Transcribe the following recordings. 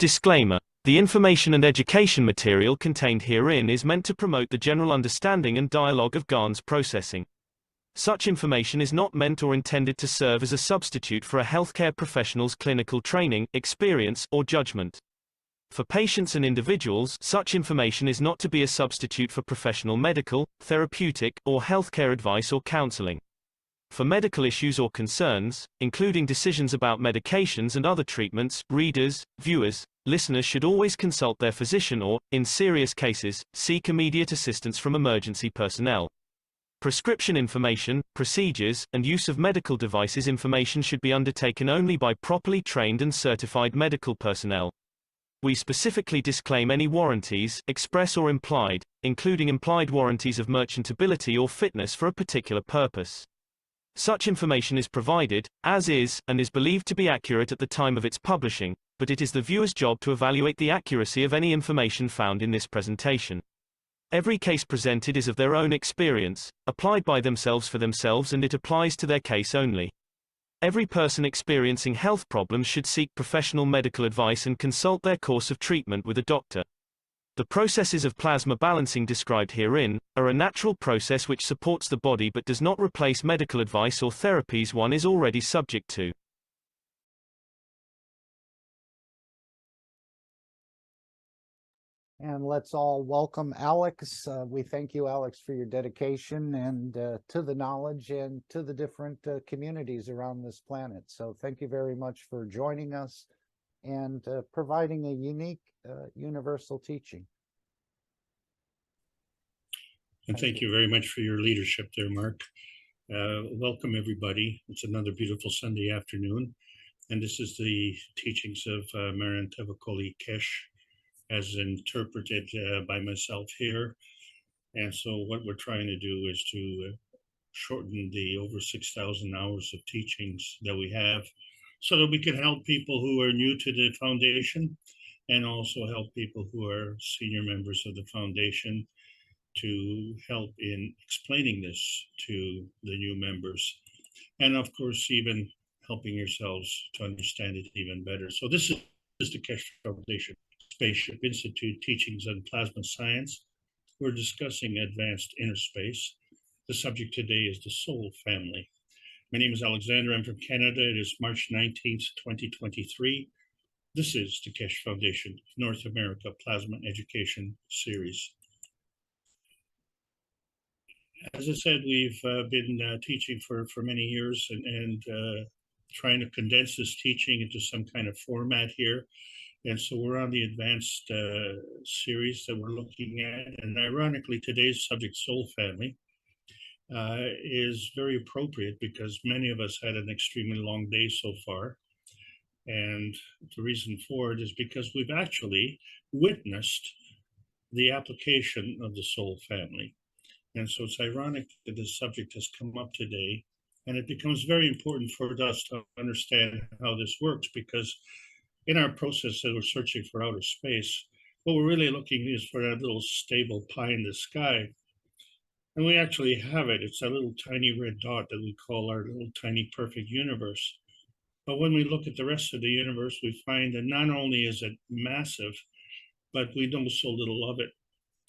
Disclaimer: the information and education material contained herein is meant to promote the general understanding and dialogue of GAN's processing. Such information is not meant or intended to serve as a substitute for a healthcare professional's clinical training, experience, or judgment. For patients and individuals, such information is not to be a substitute for professional medical, therapeutic, or healthcare advice or counseling. For medical issues or concerns, including decisions about medications and other treatments, readers, viewers, listeners should always consult their physician or, in serious cases, seek immediate assistance from emergency personnel. Prescription information, procedures, and use of medical devices information should be undertaken only by properly trained and certified medical personnel. We specifically disclaim any warranties, express or implied, including implied warranties of merchantability or fitness for a particular purpose. Such information is provided, as is, and is believed to be accurate at the time of its publishing, but it is the viewer's job to evaluate the accuracy of any information found in this presentation. Every case presented is of their own experience, applied by themselves for themselves, and it applies to their case only. Every person experiencing health problems should seek professional medical advice and consult their course of treatment with a doctor. The processes of plasma balancing described herein are a natural process which supports the body but does not replace medical advice or therapies one is already subject to. And let's all welcome Alex. We thank you, Alex, for your dedication and to the knowledge and to the different communities around this planet. So thank you very much for joining us and providing a unique universal teaching. And thank you very much for your leadership there, Mark. Welcome, everybody. It's another beautiful Sunday afternoon. And this is the teachings of Maran Tevakoli Kesh, as interpreted by myself here. And so what we're trying to do is to shorten the over 6,000 hours of teachings that we have so that we can help people who are new to the foundation and also help people who are senior members of the foundation to help in explaining this to the new members. And of course, even helping yourselves to understand it even better. So this is the Kesh Foundation Spaceship Institute Teachings on Plasma Science. We're discussing advanced inner space. The subject today is the soul family. My name is Alexander. I'm from Canada. It is March 19th, 2023. This is the Kesh Foundation North America Plasma Education Series. As I said, we've been teaching for many years and trying to condense this teaching into some kind of format here. And so we're on the advanced series that we're looking at. And ironically, today's subject, soul family, is very appropriate because many of us had an extremely long day so far. And the reason for it is because we've actually witnessed the application of the soul family. And so it's ironic that this subject has come up today. And it becomes very important for us to understand how this works, because in our process that we're searching for outer space, what we're really looking is for that little stable pie in the sky. And we actually have it. It's a little tiny red dot that we call our little tiny perfect universe. But when we look at the rest of the universe, we find that not only is it massive, but we know so little of it.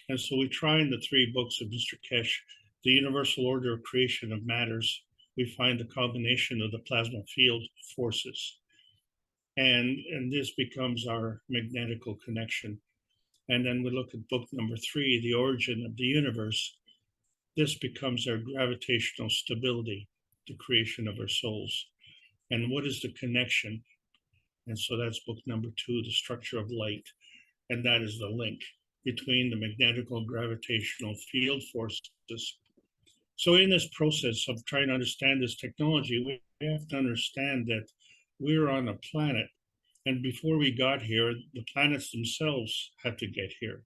And so we try in the 3 books of Mr. Kesh, The Universal Order of Creation of Matters, we find the combination of the plasma field forces. And this becomes our magnetical connection. And then we look at book number 3, The Origin of the Universe. This becomes our gravitational stability, the creation of our souls. And what is the connection? And so that's book number 2, The Structure of Light. And that is the link between the magnetical gravitational field forces. So in this process of trying to understand this technology, we have to understand that we're on a planet. And before we got here, the planets themselves had to get here.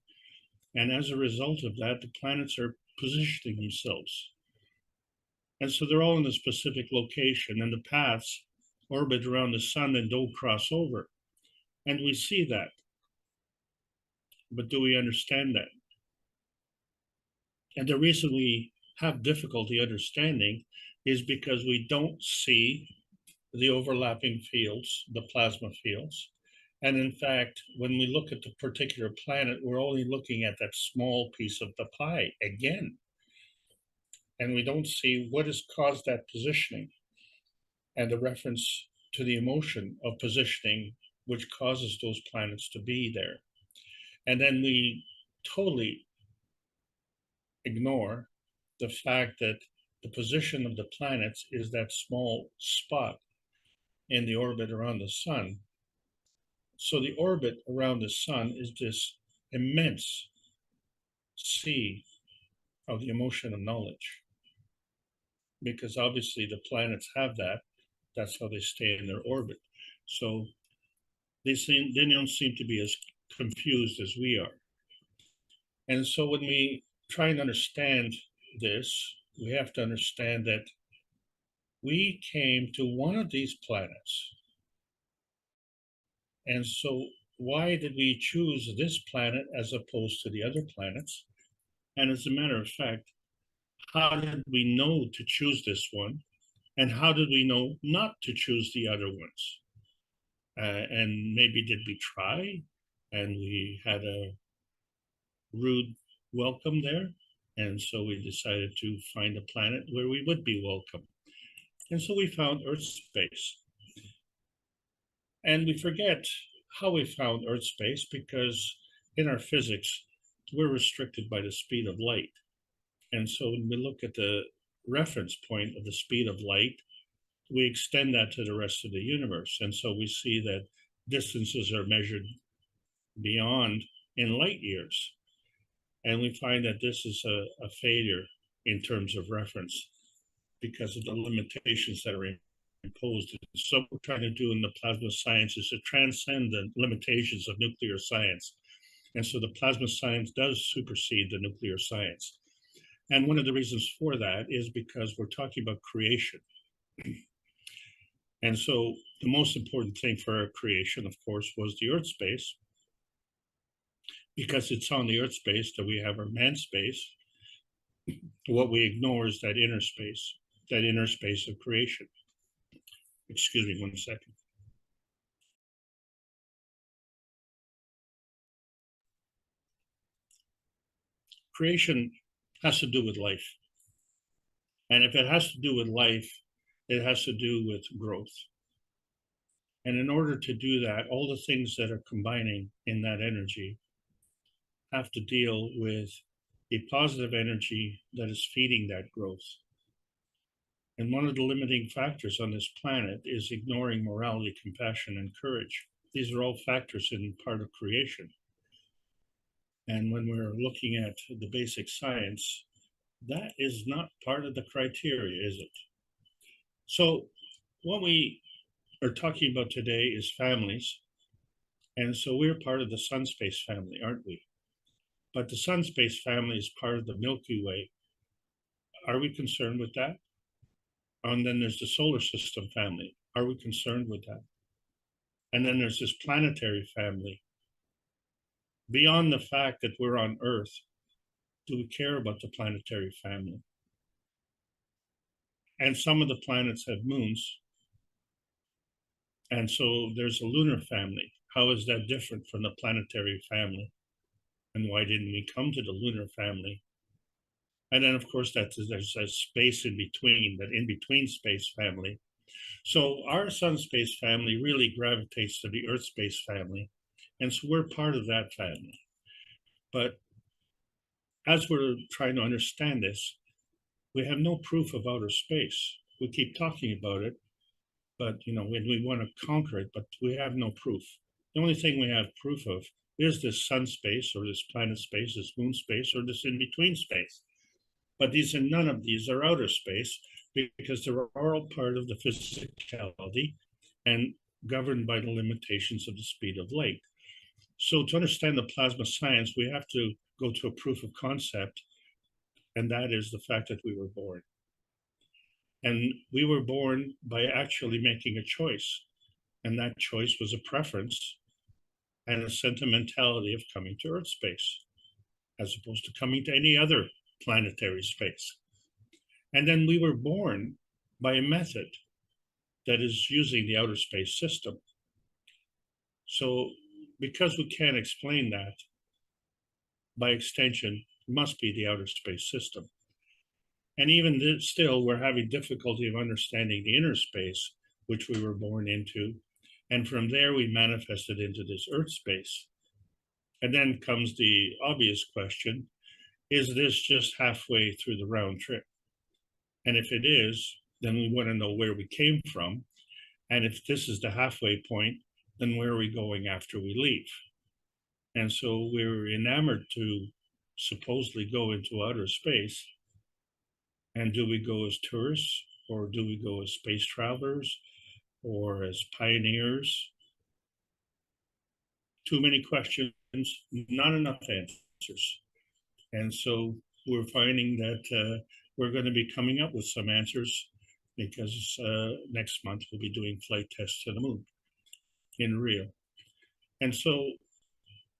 And as a result of that, the planets are positioning themselves. And so they're all in a specific location, and the paths orbit around the sun and don't cross over. And we see that. But do we understand that? And the reason we have difficulty understanding is because we don't see the overlapping fields, the plasma fields, And in fact, when we look at the particular planet, we're only looking at that small piece of the pie again. And we don't see what has caused that positioning and the reference to the emotion of positioning, which causes those planets to be there. And then we totally ignore the fact that the position of the planets is that small spot in the orbit around the sun. So the orbit around the sun is this immense sea of the emotion of knowledge. Because obviously the planets have that. That's how they stay in their orbit. So they don't seem to be as confused as we are. And so when we try and understand this, we have to understand that we came to one of these planets. And so why did we choose this planet as opposed to the other planets? And as a matter of fact, how did we know to choose this one? And how did we know not to choose the other ones? And maybe did we try and we had a rude welcome there? And so we decided to find a planet where we would be welcome. And so we found Earth space. And we forget how we found Earth space because in our physics, we're restricted by the speed of light. And so when we look at the reference point of the speed of light, we extend that to the rest of the universe. And so we see that distances are measured beyond in light years. And we find that this is a failure in terms of reference because of the limitations that are imposed. So what we're trying to do in the plasma science is to transcend the limitations of nuclear science. And so the plasma science does supersede the nuclear science. And one of the reasons for that is because we're talking about creation. And so the most important thing for our creation, of course, was the Earth space, because it's on the Earth space that we have our man space. What we ignore is that inner space of creation. Excuse me 1 second. Creation has to do with life. And if it has to do with life, it has to do with growth. And in order to do that, all the things that are combining in that energy have to deal with a positive energy that is feeding that growth. And one of the limiting factors on this planet is ignoring morality, compassion, and courage. These are all factors in part of creation. And when we're looking at the basic science, that is not part of the criteria, is it? So what we are talking about today is families. And so we're part of the sun space family, aren't we? But the sun space family is part of the Milky Way. Are we concerned with that? And then there's the solar system family. Are we concerned with that? And then there's this planetary family. Beyond the fact that we're on Earth, do we care about the planetary family? And some of the planets have moons. And so there's a lunar family. How is that different from the planetary family? And why didn't we come to the lunar family? And then, of course, there's a space in between, that in-between space family. So our sun space family really gravitates to the Earth space family. And so we're part of that family. But as we're trying to understand this, we have no proof of outer space. We keep talking about it, but when we want to conquer it, but we have no proof. The only thing we have proof of is this sun space or this planet space, this moon space, or this in-between space. But none of these are outer space because they're all part of the physicality and governed by the limitations of the speed of light. So to understand the plasma science, we have to go to a proof of concept, and that is the fact that we were born. And we were born by actually making a choice. And that choice was a preference and a sentimentality of coming to Earth space, as opposed to coming to any other planetary space. And then we were born by a method that is using the outer space system. So because we can't explain that, by extension, must be the outer space system. And even still, we're having difficulty of understanding the inner space, which we were born into. And from there, we manifested into this earth space. And then comes the obvious question, is this just halfway through the round trip? And if it is, then we want to know where we came from. And if this is the halfway point, then where are we going after we leave? And so we're enamored to supposedly go into outer space. And do we go as tourists, or do we go as space travelers, or as pioneers? Too many questions, not enough answers. And so we're finding that we're going to be coming up with some answers, because next month we'll be doing flight tests to the moon in Rio. And so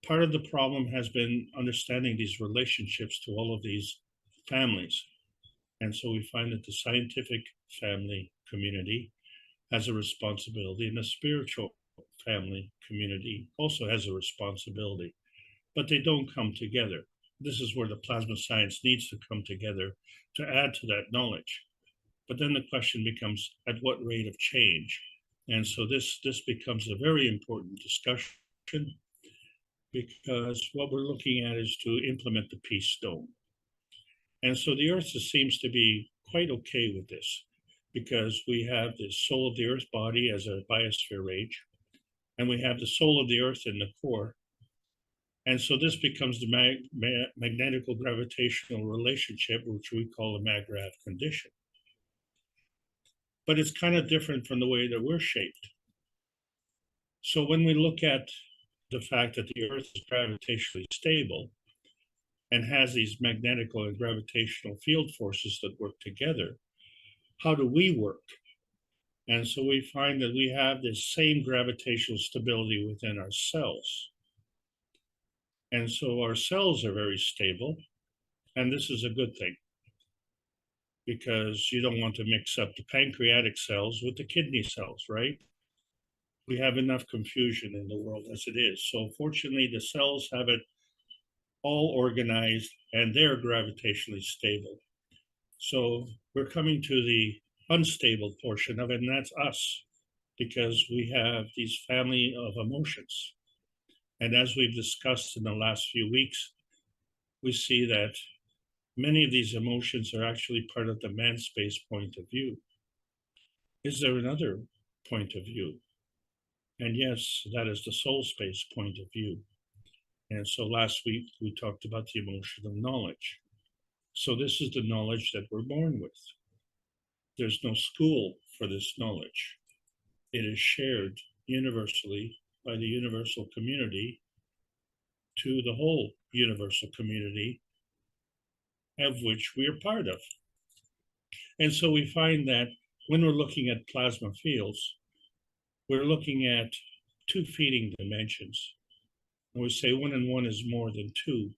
part of the problem has been understanding these relationships to all of these families. And so we find that the scientific family community has a responsibility, and the spiritual family community also has a responsibility, but they don't come together. This is where the plasma science needs to come together to add to that knowledge. But then the question becomes, at what rate of change? And so this becomes a very important discussion, because what we're looking at is to implement the peace stone. And so the earth seems to be quite okay with this, because we have the soul of the earth body as a biosphere age, and we have the soul of the earth in the core. And so this becomes the magnetical gravitational relationship, which we a MAGRAV condition. But it's kind of different from the way that we're shaped. So when we look at the fact that the earth is gravitationally stable and has these magnetical and gravitational field forces that work together, how do we work? And so we find that we have this same gravitational stability within our cells. And so our cells are very stable, and this is a good thing, because you don't want to mix up the pancreatic cells with the kidney cells, right? We have enough confusion in the world as it is. So fortunately, the cells have it all organized, and they're gravitationally stable. So we're coming to the unstable portion of it, and that's us, because we have these family of emotions. And as we've discussed in the last few weeks, we see that many of these emotions are actually part of the man space point of view. Is there another point of view? And yes, that is the soul space point of view. And so last week we talked about the emotion of knowledge. So this is the knowledge that we're born with. There's no school for this knowledge. It is shared universally by the universal community to the whole universal community, of which we are part of. And so we find that when we're looking at plasma fields, we're looking at two feeding dimensions. And we say 1 and 1 is more than 2.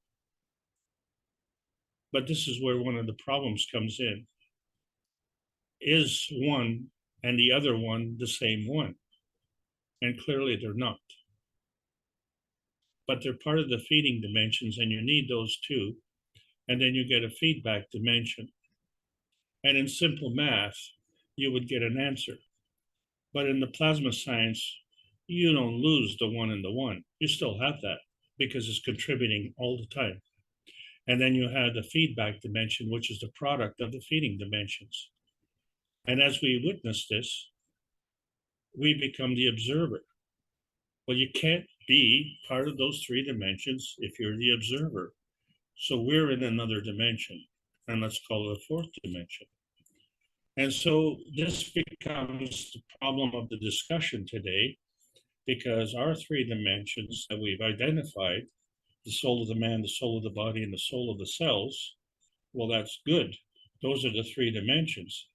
But this is where one of the problems comes in. Is one and the other one the same one? And clearly they're not. But they're part of the feeding dimensions, and you need those two. And then you get a feedback dimension. And in simple math, you would get an answer. But in the plasma science, you don't lose the 1 and the 1. You still have that, because it's contributing all the time. And then you have the feedback dimension, which is the product of the feeding dimensions. And as we witness this, we become the observer. Well, you can't be part of those 3 dimensions if you're the observer. So we're in another dimension, and let's call it a 4th dimension. And so this becomes the problem of the discussion today, because our 3 dimensions that we've identified, the soul of the man, the soul of the body, and the soul of the cells, well, that's good. Those are the 3 dimensions.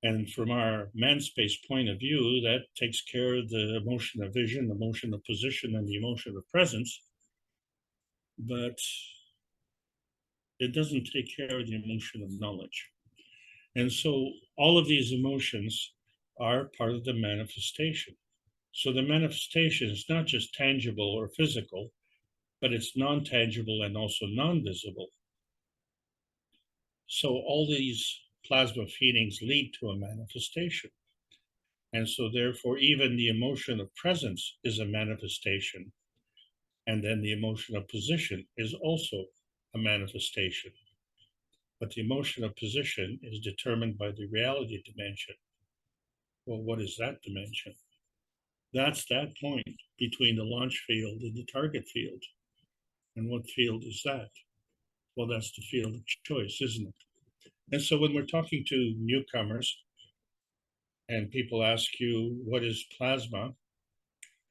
And from our man space point of view, that takes care of the emotion of vision, the emotion of position, and the emotion of presence. But it doesn't take care of the emotion of knowledge. And so all of these emotions are part of the manifestation. So the manifestation is not just tangible or physical, but it's non-tangible and also non-visible. So all these plasma feedings lead to a manifestation. And so therefore, even the emotion of presence is a manifestation. And then the emotion of position is also a manifestation. But the emotion of position is determined by the reality dimension. Well, what is that dimension? That's that point between the launch field and the target field. And what field is that? Well, that's the field of choice, isn't it? And so when we're talking to newcomers and people ask you, what is plasma?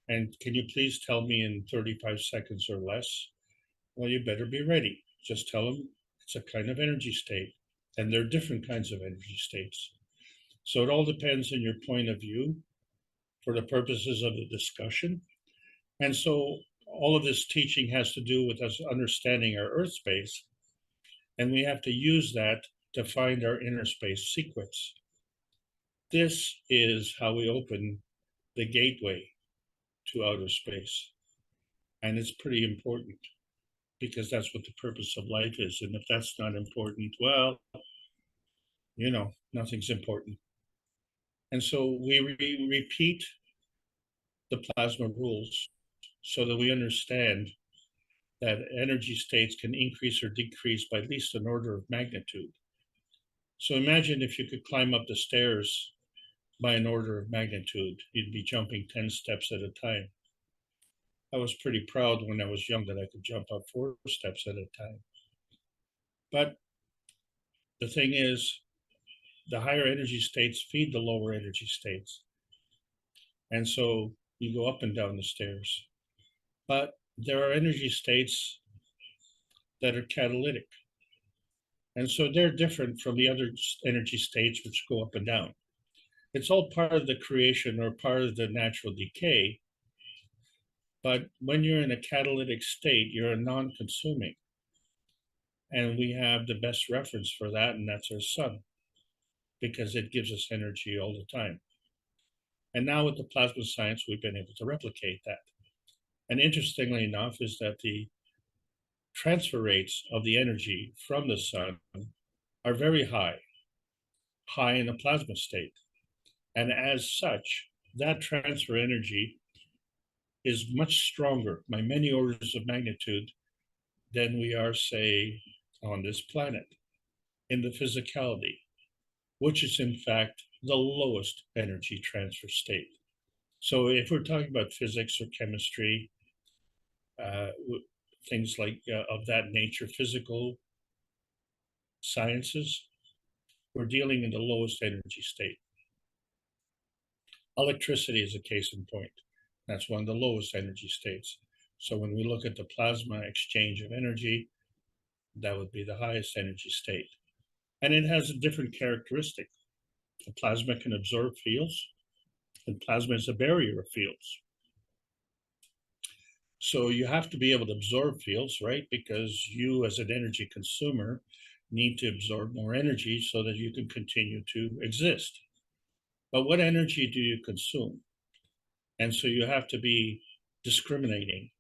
And can you please tell me in 35 seconds or less? Well, you better be ready. Just tell them it's a kind of energy state. And there are different kinds of energy states. So it all depends on your point of view for the purposes of the discussion. And so all of this teaching has to do with us understanding our earth space. And we have to use that to find our inner space sequence. This is how we open the gateway to outer space. And it's pretty important because that's what the purpose of life is. And if that's not important, well, nothing's important. And so we repeat the plasma rules so that we understand that energy states can increase or decrease by at least an order of magnitude. So imagine if you could climb up the stairs by an order of magnitude, you'd be jumping 10 steps at a time. I was pretty proud when I was young that I could jump up 4 steps at a time. But the thing is, the higher energy states feed the lower energy states. And so you go up and down the stairs. But there are energy states that are catalytic. And so they're different from the other energy states which go up and down. It's all part of the creation or part of the natural decay. But when you're in a catalytic state, you're a non-consuming. And we have the best reference for that, and that's our sun, because it gives us energy all the time. And now with the plasma science, we've been able to replicate that. And interestingly enough is that the transfer rates of the energy from the sun are very high in the plasma state. And as such, that transfer energy is much stronger by many orders of magnitude than we are, say, on this planet in the physicality, which is in fact the lowest energy transfer state. So if we're talking about physics or chemistry, things like of that nature, physical sciences, we're dealing in the lowest energy state. Electricity is a case in point. That's one of the lowest energy states. So when we look at the plasma exchange of energy, that would be the highest energy state. And it has a different characteristic. The plasma can absorb fields, and plasma is a barrier of fields. So you have to be able to absorb fields, right? Because you as an energy consumer need to absorb more energy so that you can continue to exist. But what energy do you consume? And so you have to be discriminating.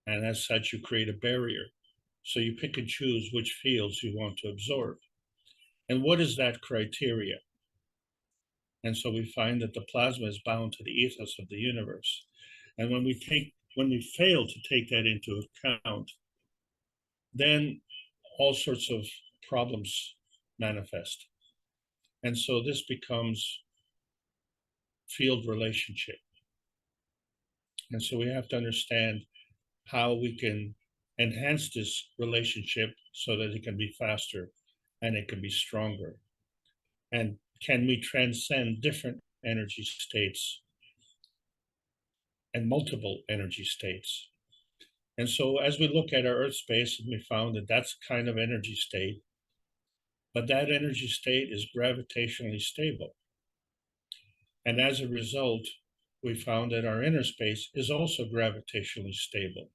And as such, you create a barrier. So you pick and choose which fields you want to absorb. And what is that criteria? And so we find that the plasma is bound to the ethos of the universe. And when we fail to take that into account, then all sorts of problems manifest. And so this becomes field relationship. And so we have to understand how we can enhance this relationship so that it can be faster and it can be stronger. And can we transcend different energy states and multiple energy states? And so as we look at our Earth space, we found that that's kind of energy state, but that energy state is gravitationally stable. And as a result, we found that our inner space is also gravitationally stable.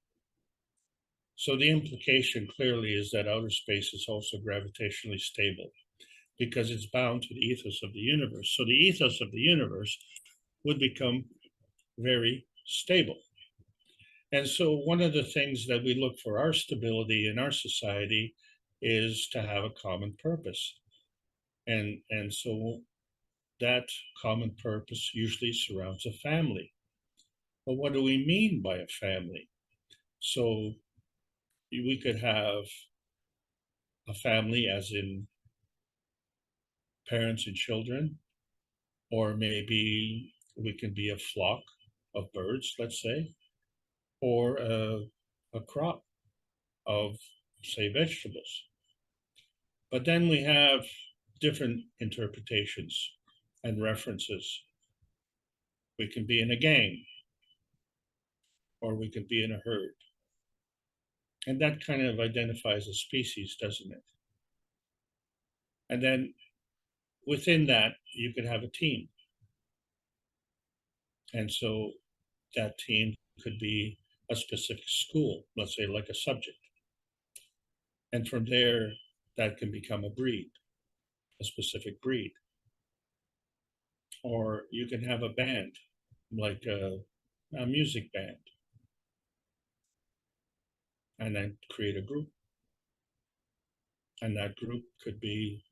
So the implication clearly is that outer space is also gravitationally stable because it's bound to the ethos of the universe. So the ethos of the universe would become very stable. And so one of the things that we look for our stability in our society is to have a common purpose. And so that common purpose usually surrounds a family. But what do we mean by a family? So we could have a family as in parents and children, or maybe we can be a flock of birds, let's say, or a crop of, say, vegetables. But then we have different interpretations and references. We can be in a gang, or we can be in a herd. And that kind of identifies a species, doesn't it? And then within that, you could have a team. And so that team could be a specific school, let's say like a subject. And from there, that can become a breed, a specific breed. Or you can have a band, like a music band, and then create a group. And that group could be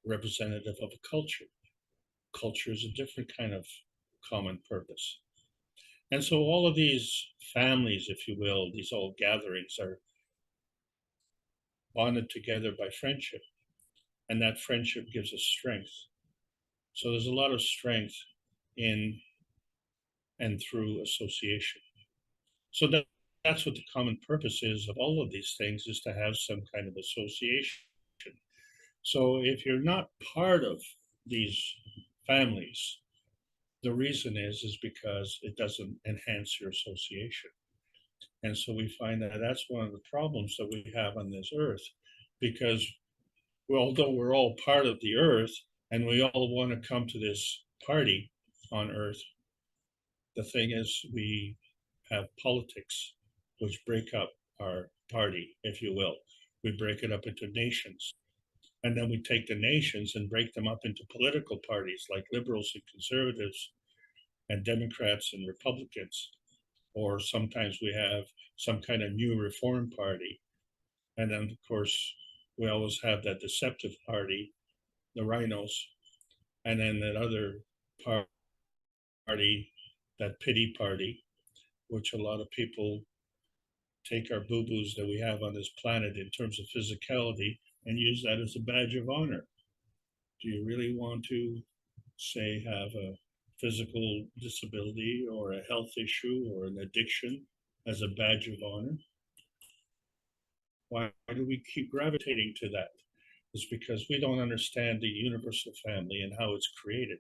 representative of a culture. Culture is a different kind of common purpose. And so all of these families, if you will, these old gatherings are bonded together by friendship. And that friendship gives us strength. So there's a lot of strength in and through association. So that's what the common purpose is of all of these things, is to have some kind of association. So if you're not part of these families, the reason is because it doesn't enhance your association. And so we find that that's one of the problems that we have on this earth, because although we're all part of the earth and we all want to come to this party on earth, the thing is we have politics which break up our party, if you will. We break it up into nations. And then we take the nations and break them up into political parties like liberals and conservatives and Democrats and Republicans. Or sometimes we have some kind of new reform party. And then, of course, we always have that deceptive party, the rhinos, and then that other party, that pity party, which a lot of people take our boo-boos that we have on this planet in terms of physicality and use that as a badge of honor. Do you really want to, say, have a physical disability or a health issue or an addiction as a badge of honor? Why do we keep gravitating to that? It's because we don't understand the universal family and how it's created.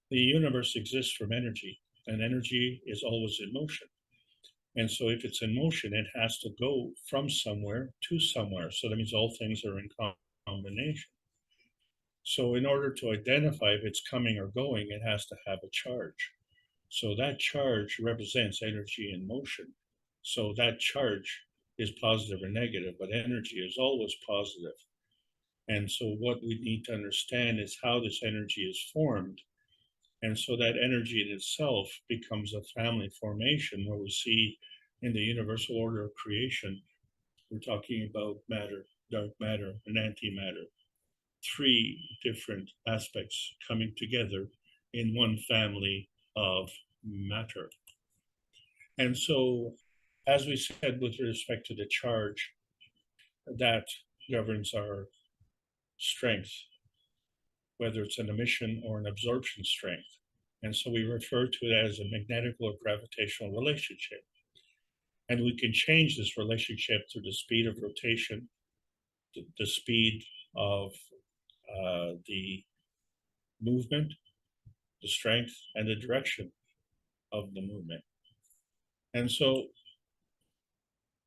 The universe exists from energy, and energy is always in motion. And so if it's in motion, it has to go from somewhere to somewhere. So that means all things are in combination. So in order to identify if it's coming or going, it has to have a charge. So that charge represents energy in motion. So that charge is positive or negative, but energy is always positive. And so what we need to understand is how this energy is formed. And so that energy in itself becomes a family formation where we see in the universal order of creation, we're talking about matter, dark matter, and antimatter. Three different aspects coming together in one family of matter. And so, as we said, with respect to the charge, that governs our strength, whether it's an emission or an absorption strength. And so we refer to it as a magnetic or gravitational relationship. And we can change this relationship through the speed of rotation, the speed of the movement, the strength, and the direction of the movement. And so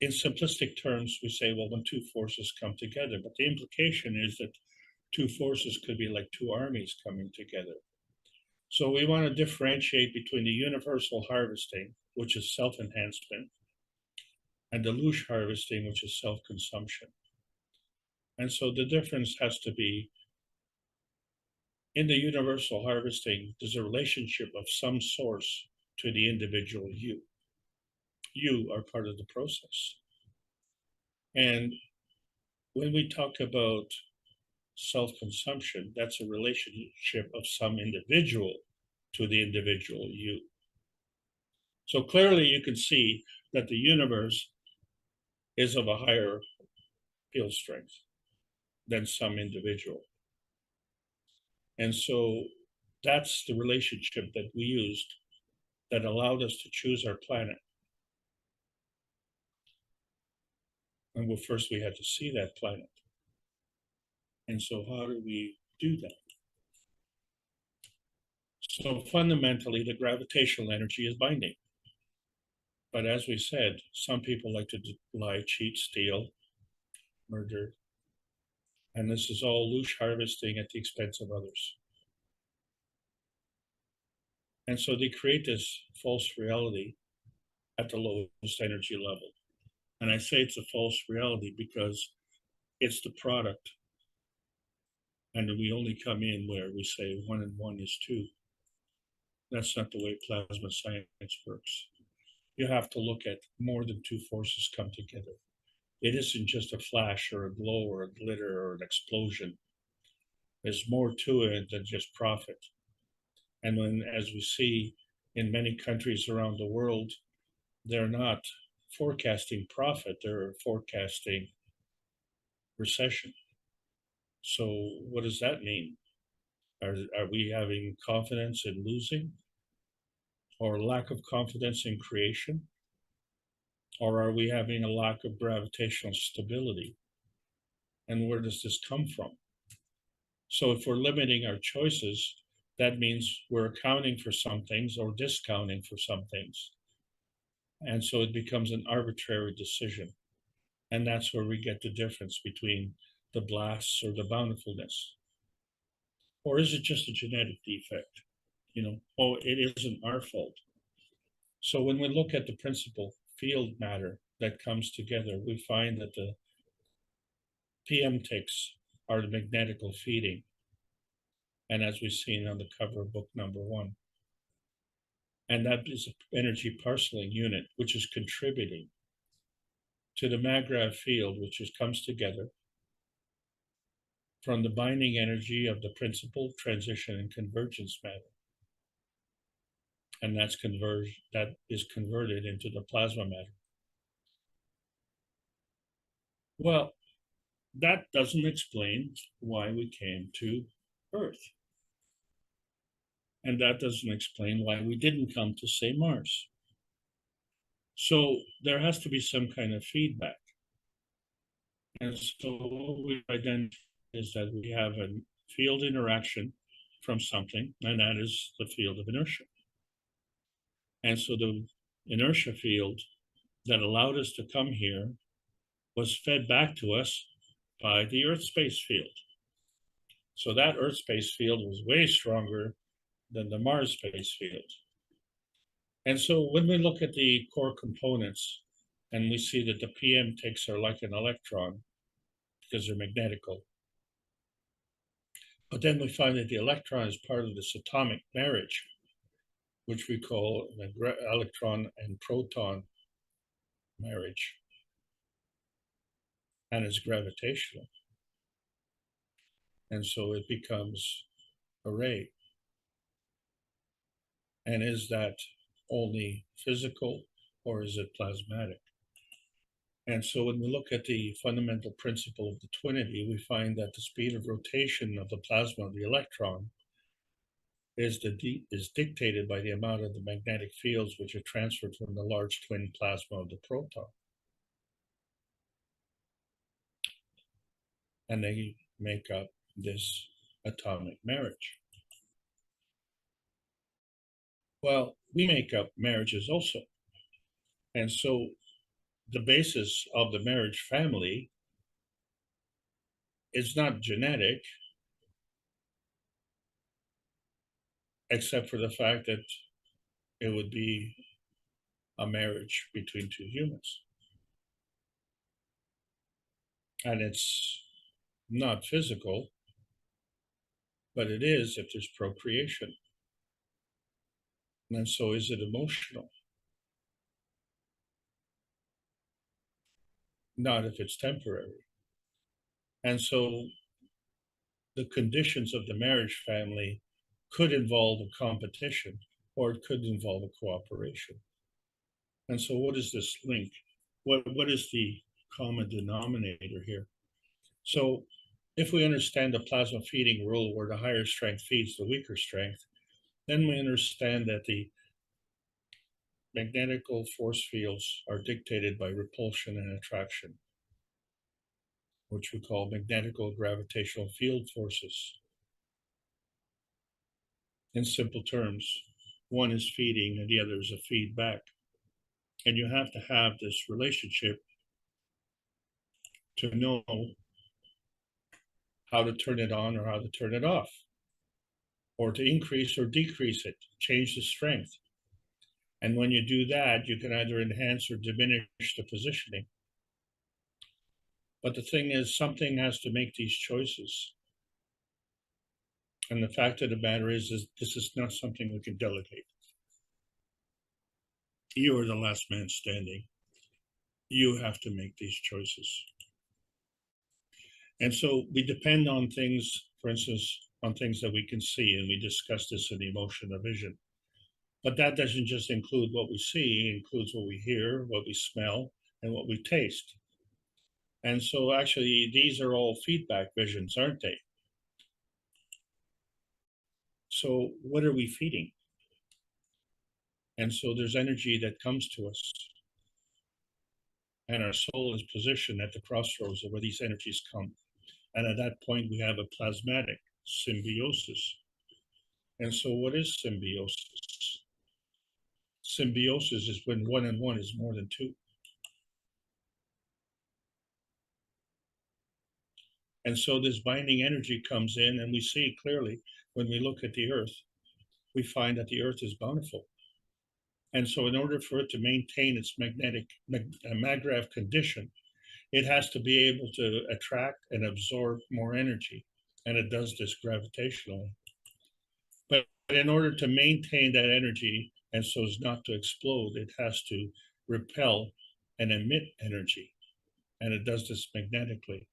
in simplistic terms, we say, well, when two forces come together, but the implication is that two forces could be like two armies coming together. So we want to differentiate between the universal harvesting, which is self-enhancement, and the Lush harvesting, which is self-consumption. And so the difference has to be, in the universal harvesting, there's a relationship of some source to the individual you. You are part of the process. And when we talk about self-consumption, that's a relationship of some individual to the individual you. So clearly you can see that the universe is of a higher field strength than some individual. And so that's the relationship that we used that allowed us to choose our planet. And well, first we had to see that planet. And so how do we do that? So fundamentally, the gravitational energy is binding. But as we said, some people like to lie, cheat, steal, murder. And this is all loose harvesting at the expense of others. And so they create this false reality at the lowest energy level. And I say it's a false reality because it's the product. And we only come in where we say 1 and 1 is 2. That's not the way plasma science works. You have to look at more than two forces come together. It isn't just a flash or a glow or a glitter or an explosion. There's more to it than just profit. And when, as we see in many countries around the world, they're not forecasting profit, they're forecasting recession. So what does that mean? Are we having confidence in losing? Or lack of confidence in creation? Or are we having a lack of gravitational stability? And where does this come from? So if we're limiting our choices, that means we're accounting for some things or discounting for some things. And so it becomes an arbitrary decision. And that's where we get the difference between the blasts or the bountifulness. Or is it just a genetic defect? You know, oh, it isn't our fault. So when we look at the principal field matter that comes together, we find that the PM ticks are the magnetical feeding. And as we've seen on the cover of book number 1. And that is an energy parceling unit, which is contributing to the Maggrav field, which comes together from the binding energy of the principal, transition, and convergence matter. And that is converted into the plasma matter. Well, that doesn't explain why we came to Earth. And that doesn't explain why we didn't come to, say, Mars. So there has to be some kind of feedback. And so what we've identified is that we have a field interaction from something, and that is the field of inertia. And so the inertia field that allowed us to come here was fed back to us by the Earth space field. So that Earth space field was way stronger than the Mars space field. And so when we look at the core components and we see that the PM ticks are like an electron because they're magnetical, but then we find that the electron is part of this atomic marriage, which we call an electron and proton marriage, and it's gravitational. And so it becomes a ray. And is that only physical or is it plasmatic? And so when we look at the fundamental principle of the twinity, we find that the speed of rotation of the plasma of the electron is dictated by the amount of the magnetic fields which are transferred from the large twin plasma of the proton. And they make up this atomic marriage. Well, we make up marriages also. And so the basis of the marriage family is not genetic, except for the fact that it would be a marriage between two humans. And it's not physical, but it is if there's procreation. And so is it emotional? Not if it's temporary. And so the conditions of the marriage family could involve a competition, or it could involve a cooperation. And so what is this link? What is the common denominator here? So if we understand the plasma feeding rule where the higher strength feeds the weaker strength, then we understand that the magnetical force fields are dictated by repulsion and attraction, which we call magnetical gravitational field forces. In simple terms, one is feeding and the other is a feedback. And you have to have this relationship to know how to turn it on or how to turn it off, or to increase or decrease it, change the strength. And when you do that, you can either enhance or diminish the positioning. But the thing is, something has to make these choices. And the fact of the matter is this is not something we can delegate. You are the last man standing. You have to make these choices. And so we depend on things, for instance, on things that we can see, and we discussed this in emotion or vision. But that doesn't just include what we see, it includes what we hear, what we smell, and what we taste. And so actually, these are all feedback visions, aren't they? So what are we feeding? And so there's energy that comes to us. And our soul is positioned at the crossroads of where these energies come. And at that point, we have a plasmatic symbiosis. And so what is symbiosis? Symbiosis is when 1 and 1 is more than 2. And so this binding energy comes in, and we see clearly when we look at the earth, we find that the earth is bountiful. And so in order for it to maintain its maggrav condition, it has to be able to attract and absorb more energy. And it does this gravitationally. But in order to maintain that energy, and so as not to explode, it has to repel and emit energy. And it does this magnetically.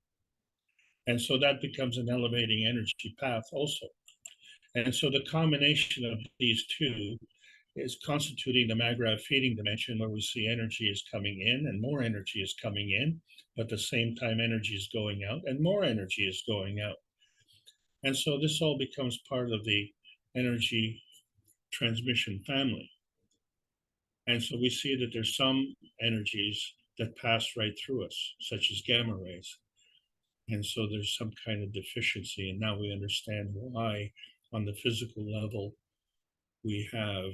And so that becomes an elevating energy path also. And so the combination of these two is constituting the maggrav feeding dimension, where we see energy is coming in and more energy is coming in, but at the same time energy is going out and more energy is going out. And so this all becomes part of the energy transmission family. And so we see that there's some energies that pass right through us, such as gamma rays. And so there's some kind of deficiency. And now we understand why on the physical level we have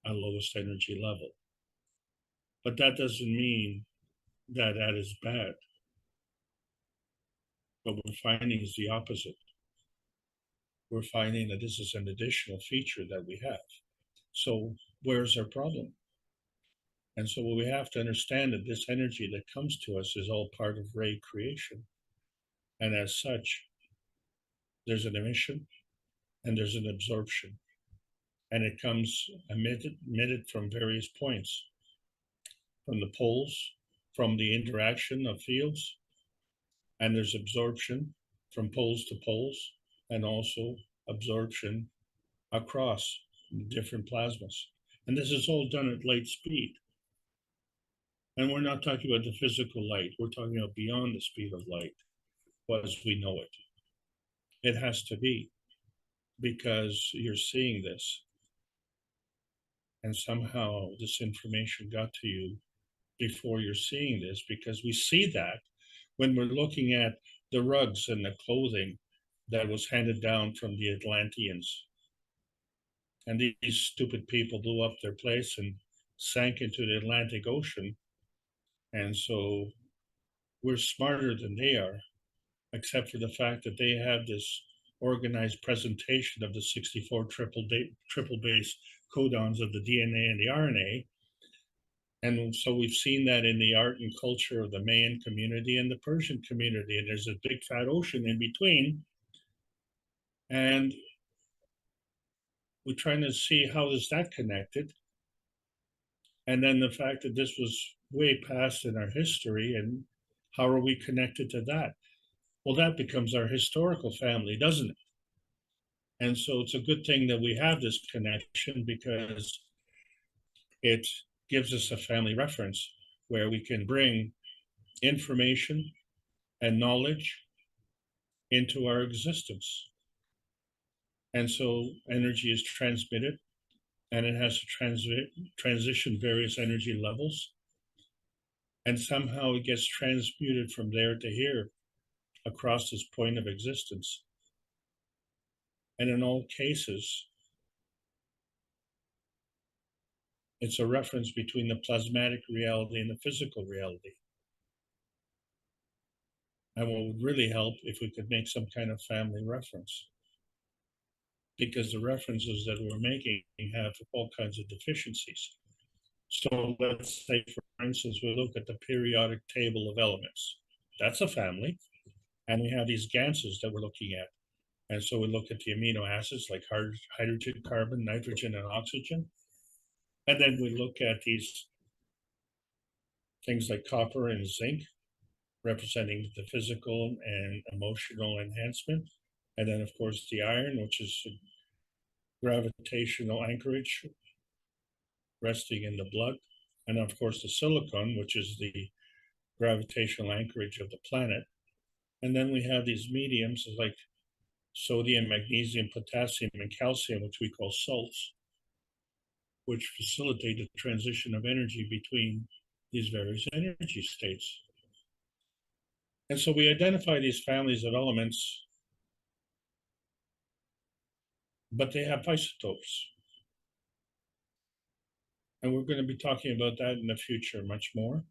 a lowest energy level. But that doesn't mean that that is bad. What we're finding is the opposite. We're finding that this is an additional feature that we have. So where's our problem? And so we have to understand that this energy that comes to us is all part of ray creation. And as such, there's an emission and there's an absorption. And it comes emitted from various points, from the poles, from the interaction of fields, and there's absorption from poles to poles, and also absorption across different plasmas. And this is all done at light speed. And we're not talking about the physical light, we're talking about beyond the speed of light, as we know it. It has to be, because you're seeing this. And somehow this information got to you before you're seeing this, because we see that when we're looking at the rugs and the clothing that was handed down from the Atlanteans. And these stupid people blew up their place and sank into the Atlantic Ocean. And so we're smarter than they are, except for the fact that they have this organized presentation of the 64 triple base codons of the DNA and the RNA. And so we've seen that in the art and culture of the Mayan community and the Persian community. And there's a big fat ocean in between. And we're trying to see how is that connected. And then the fact that this was way past in our history, and how are we connected to that? Well, that becomes our historical family, doesn't it? And so it's a good thing that we have this connection, because it gives us a family reference where we can bring information and knowledge into our existence. And so energy is transmitted, and it has to transition various energy levels. And somehow it gets transmuted from there to here across this point of existence. And in all cases, it's a reference between the plasmatic reality and the physical reality. And what would really help if we could make some kind of family reference, because the references that we're making have all kinds of deficiencies. So let's say, for instance, we look at the periodic table of elements. That's a family. And we have these ganses that we're looking at. And so we look at the amino acids like hydrogen, carbon, nitrogen, and oxygen. And then we look at these things like copper and zinc, representing the physical and emotional enhancement. And then, of course, the iron, which is gravitational anchorage resting in the blood. And of course, the silicon, which is the gravitational anchorage of the planet. And then we have these mediums like sodium, magnesium, potassium, and calcium, which we call salts, which facilitate the transition of energy between these various energy states. And so we identify these families of elements, but they have isotopes. And we're going to be talking about that in the future much more.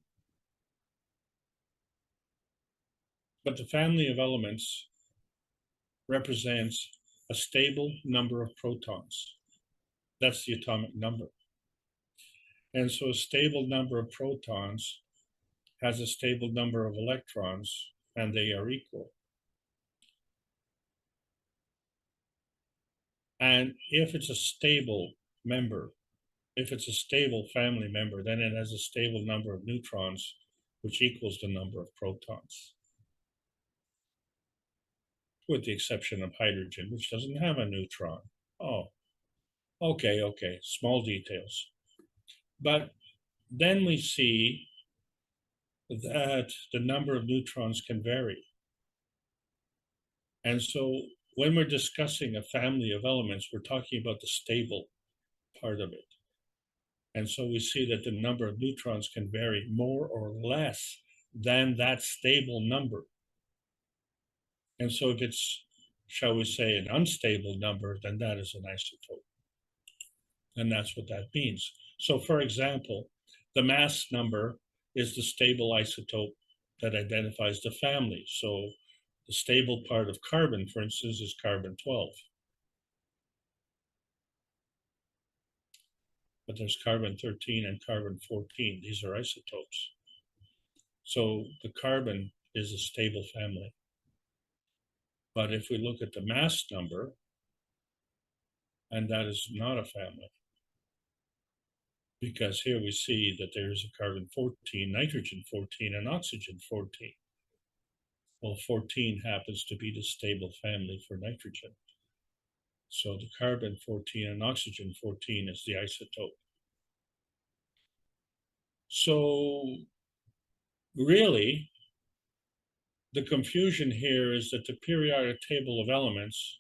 But the family of elements represents a stable number of protons. That's the atomic number. And so a stable number of protons has a stable number of electrons, and they are equal. And if it's a stable member, if it's a stable family member, then it has a stable number of neutrons, which equals the number of protons, with the exception of hydrogen, which doesn't have a neutron. Oh, okay, small details. But then we see that the number of neutrons can vary. And so when we're discussing a family of elements, we're talking about the stable part of it. And so we see that the number of neutrons can vary more or less than that stable number. And so if it's, shall we say, an unstable number, then that is an isotope. And that's what that means. So for example, the mass number is the stable isotope that identifies the family. So the stable part of carbon, for instance, is carbon-12. But there's carbon-13 and carbon-14. These are isotopes. So the carbon is a stable family. But if we look at the mass number, and that is not a family, because here we see that there's a carbon-14, nitrogen-14, and oxygen-14. Well, 14 happens to be the stable family for nitrogen. So the carbon-14 and oxygen-14 is the isotope. So really, the confusion here is that the periodic table of elements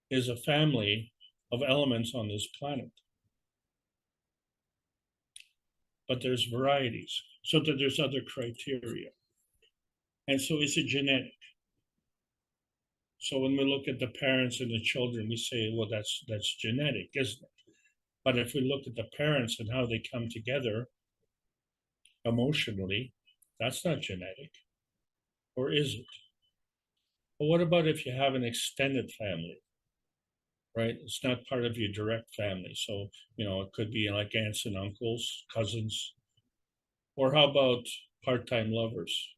is a family of elements on this planet. But there's varieties, so that there's other criteria. And so is it genetic? So when we look at the parents and the children, we say, well, that's genetic, isn't it? But if we look at the parents and how they come together emotionally, that's not genetic. Or is it? Well, what about if you have an extended family, right? It's not part of your direct family. So, it could be like aunts and uncles, cousins. Or how about part-time lovers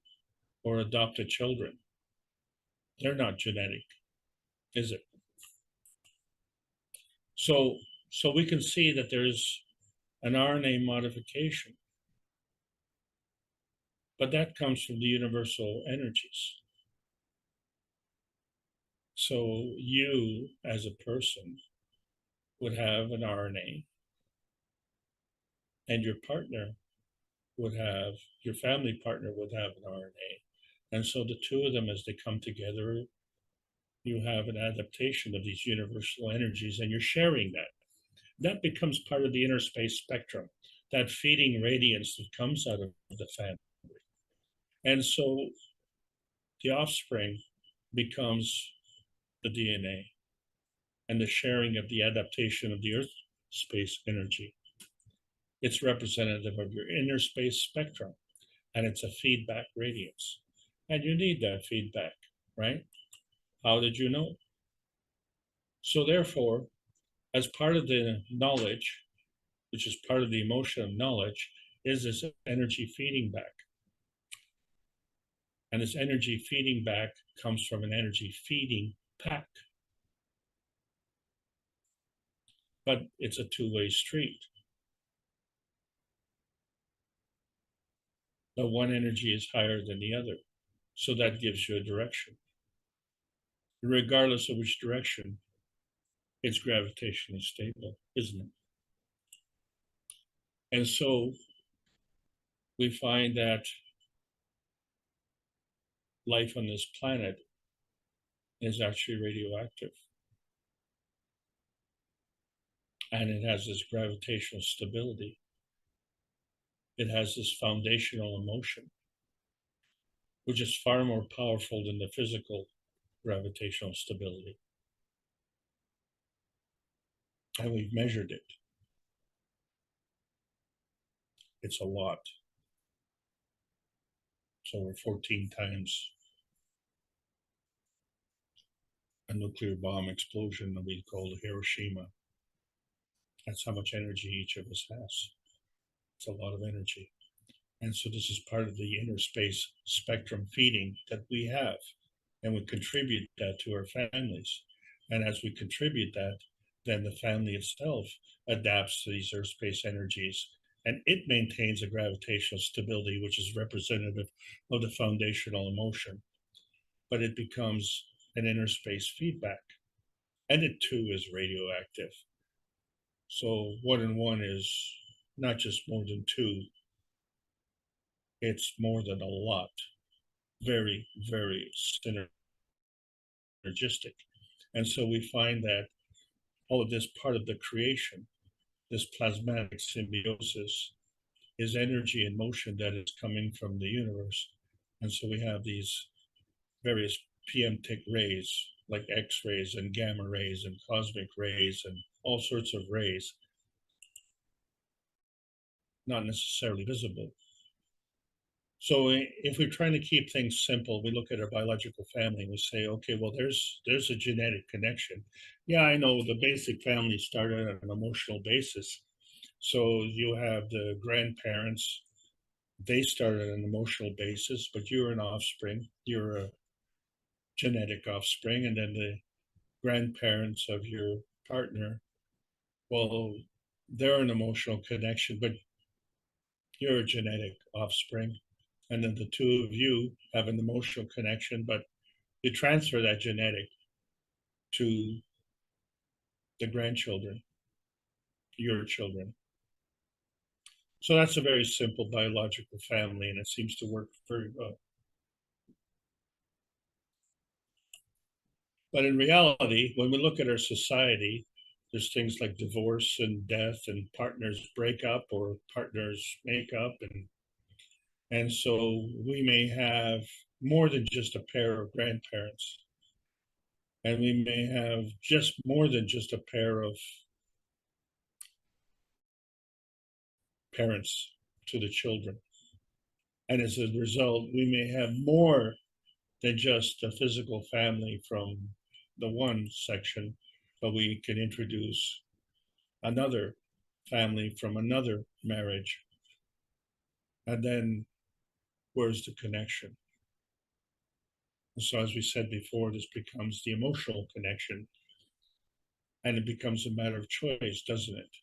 or adopted children? They're not genetic, is it? So we can see that there's an RNA modification, but that comes from the universal energies. So you, as a person, would have an RNA, and your partner would have, your family partner would have an RNA. And so the two of them, as they come together, you have an adaptation of these universal energies, and you're sharing that. That becomes part of the inner space spectrum, that feeding radiance that comes out of the family. And so the offspring becomes the DNA and the sharing of the adaptation of the earth space energy. It's representative of your inner space spectrum, and it's a feedback radiance. And you need that feedback, right? How did you know? So therefore, as part of the knowledge, which is part of the emotion of knowledge, is this energy feeding back. And this energy feeding back comes from an energy feeding pack. But it's a two-way street. The one energy is higher than the other. So that gives you a direction. Regardless of which direction, it's gravitationally stable, isn't it? And so we find that life on this planet is actually radioactive. And it has this gravitational stability. It has this foundational emotion, which is far more powerful than the physical gravitational stability. And we've measured it. It's a lot. It's over 14 times a nuclear bomb explosion that we call Hiroshima. That's how much energy each of us has. It's a lot of energy. And so this is part of the inner space spectrum feeding that we have. And we contribute that to our families. And as we contribute that, then the family itself adapts to these earth space energies. And it maintains a gravitational stability, which is representative of the foundational emotion. But it becomes an inner space feedback. And it too is radioactive. So 1 and 1 is not just more than 2, it's more than a lot. Very, very synergistic. And so we find that all of this part of the creation, this plasmatic symbiosis, is energy and motion that is coming from the universe. And so we have these various PM-TIC rays, like X-rays and gamma rays and cosmic rays and all sorts of rays, not necessarily visible. So if we're trying to keep things simple, we look at our biological family and we say, okay, well, there's a genetic connection. Yeah, I know the basic family started on an emotional basis. So you have the grandparents, they started on an emotional basis, but you're an offspring, you're a genetic offspring, and then the grandparents of your partner, well, they're an emotional connection, but you're a genetic offspring. And then the two of you have an emotional connection, but you transfer that genetic to the grandchildren, your children. So that's a very simple biological family, and it seems to work very well. But in reality, when we look at our society, there's things like divorce and death and partners break up or partners make up. And so we may have more than just a pair of grandparents. And we may have just more than just a pair of parents to the children. And as a result, we may have more than just a physical family from the one section, but we can introduce another family from another marriage. And then where's the connection? And so as we said before, this becomes the emotional connection. And it becomes a matter of choice, doesn't it?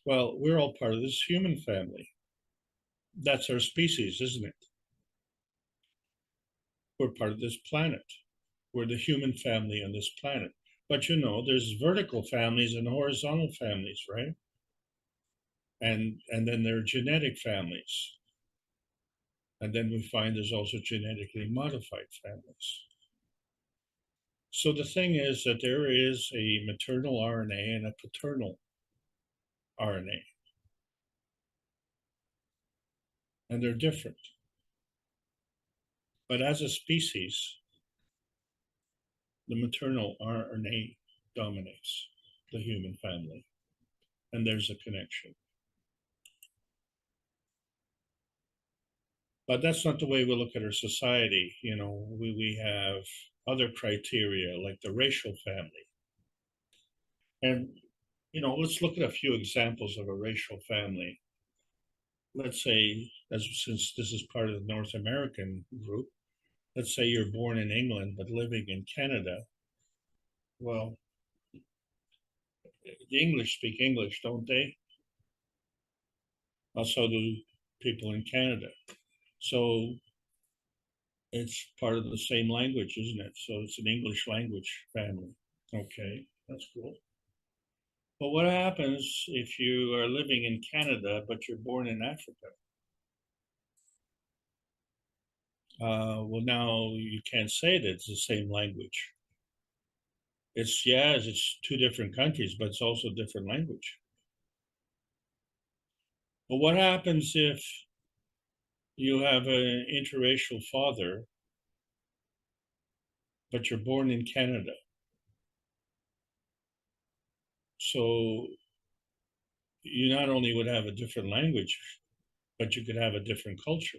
Well, we're all part of this human family. That's our species, isn't it? We're part of this planet. We're the human family on this planet. But you know, there's vertical families and horizontal families, right? And then there are genetic families. And then we find there's also genetically modified families. So the thing is that there is a maternal RNA and a paternal RNA. And they're different. But as a species, the maternal RNA dominates the human family. And there's a connection. But that's not the way we look at our society. You know, we have other criteria like the racial family. And, you know, let's look at a few examples of a racial family. Let's say, since this is part of the North American group, let's say you're born in England but living in Canada. Well, the English speak English, don't they? Also do people in Canada. So it's part of the same language, isn't it? So it's an English language family. Okay, that's cool. But what happens if you are living in Canada, but you're born in Africa? Well, now you can't say that it's the same language. It's two different countries, but it's also a different language. But what happens if you have an interracial father, but you're born in Canada? So you not only would have a different language, but you could have a different culture.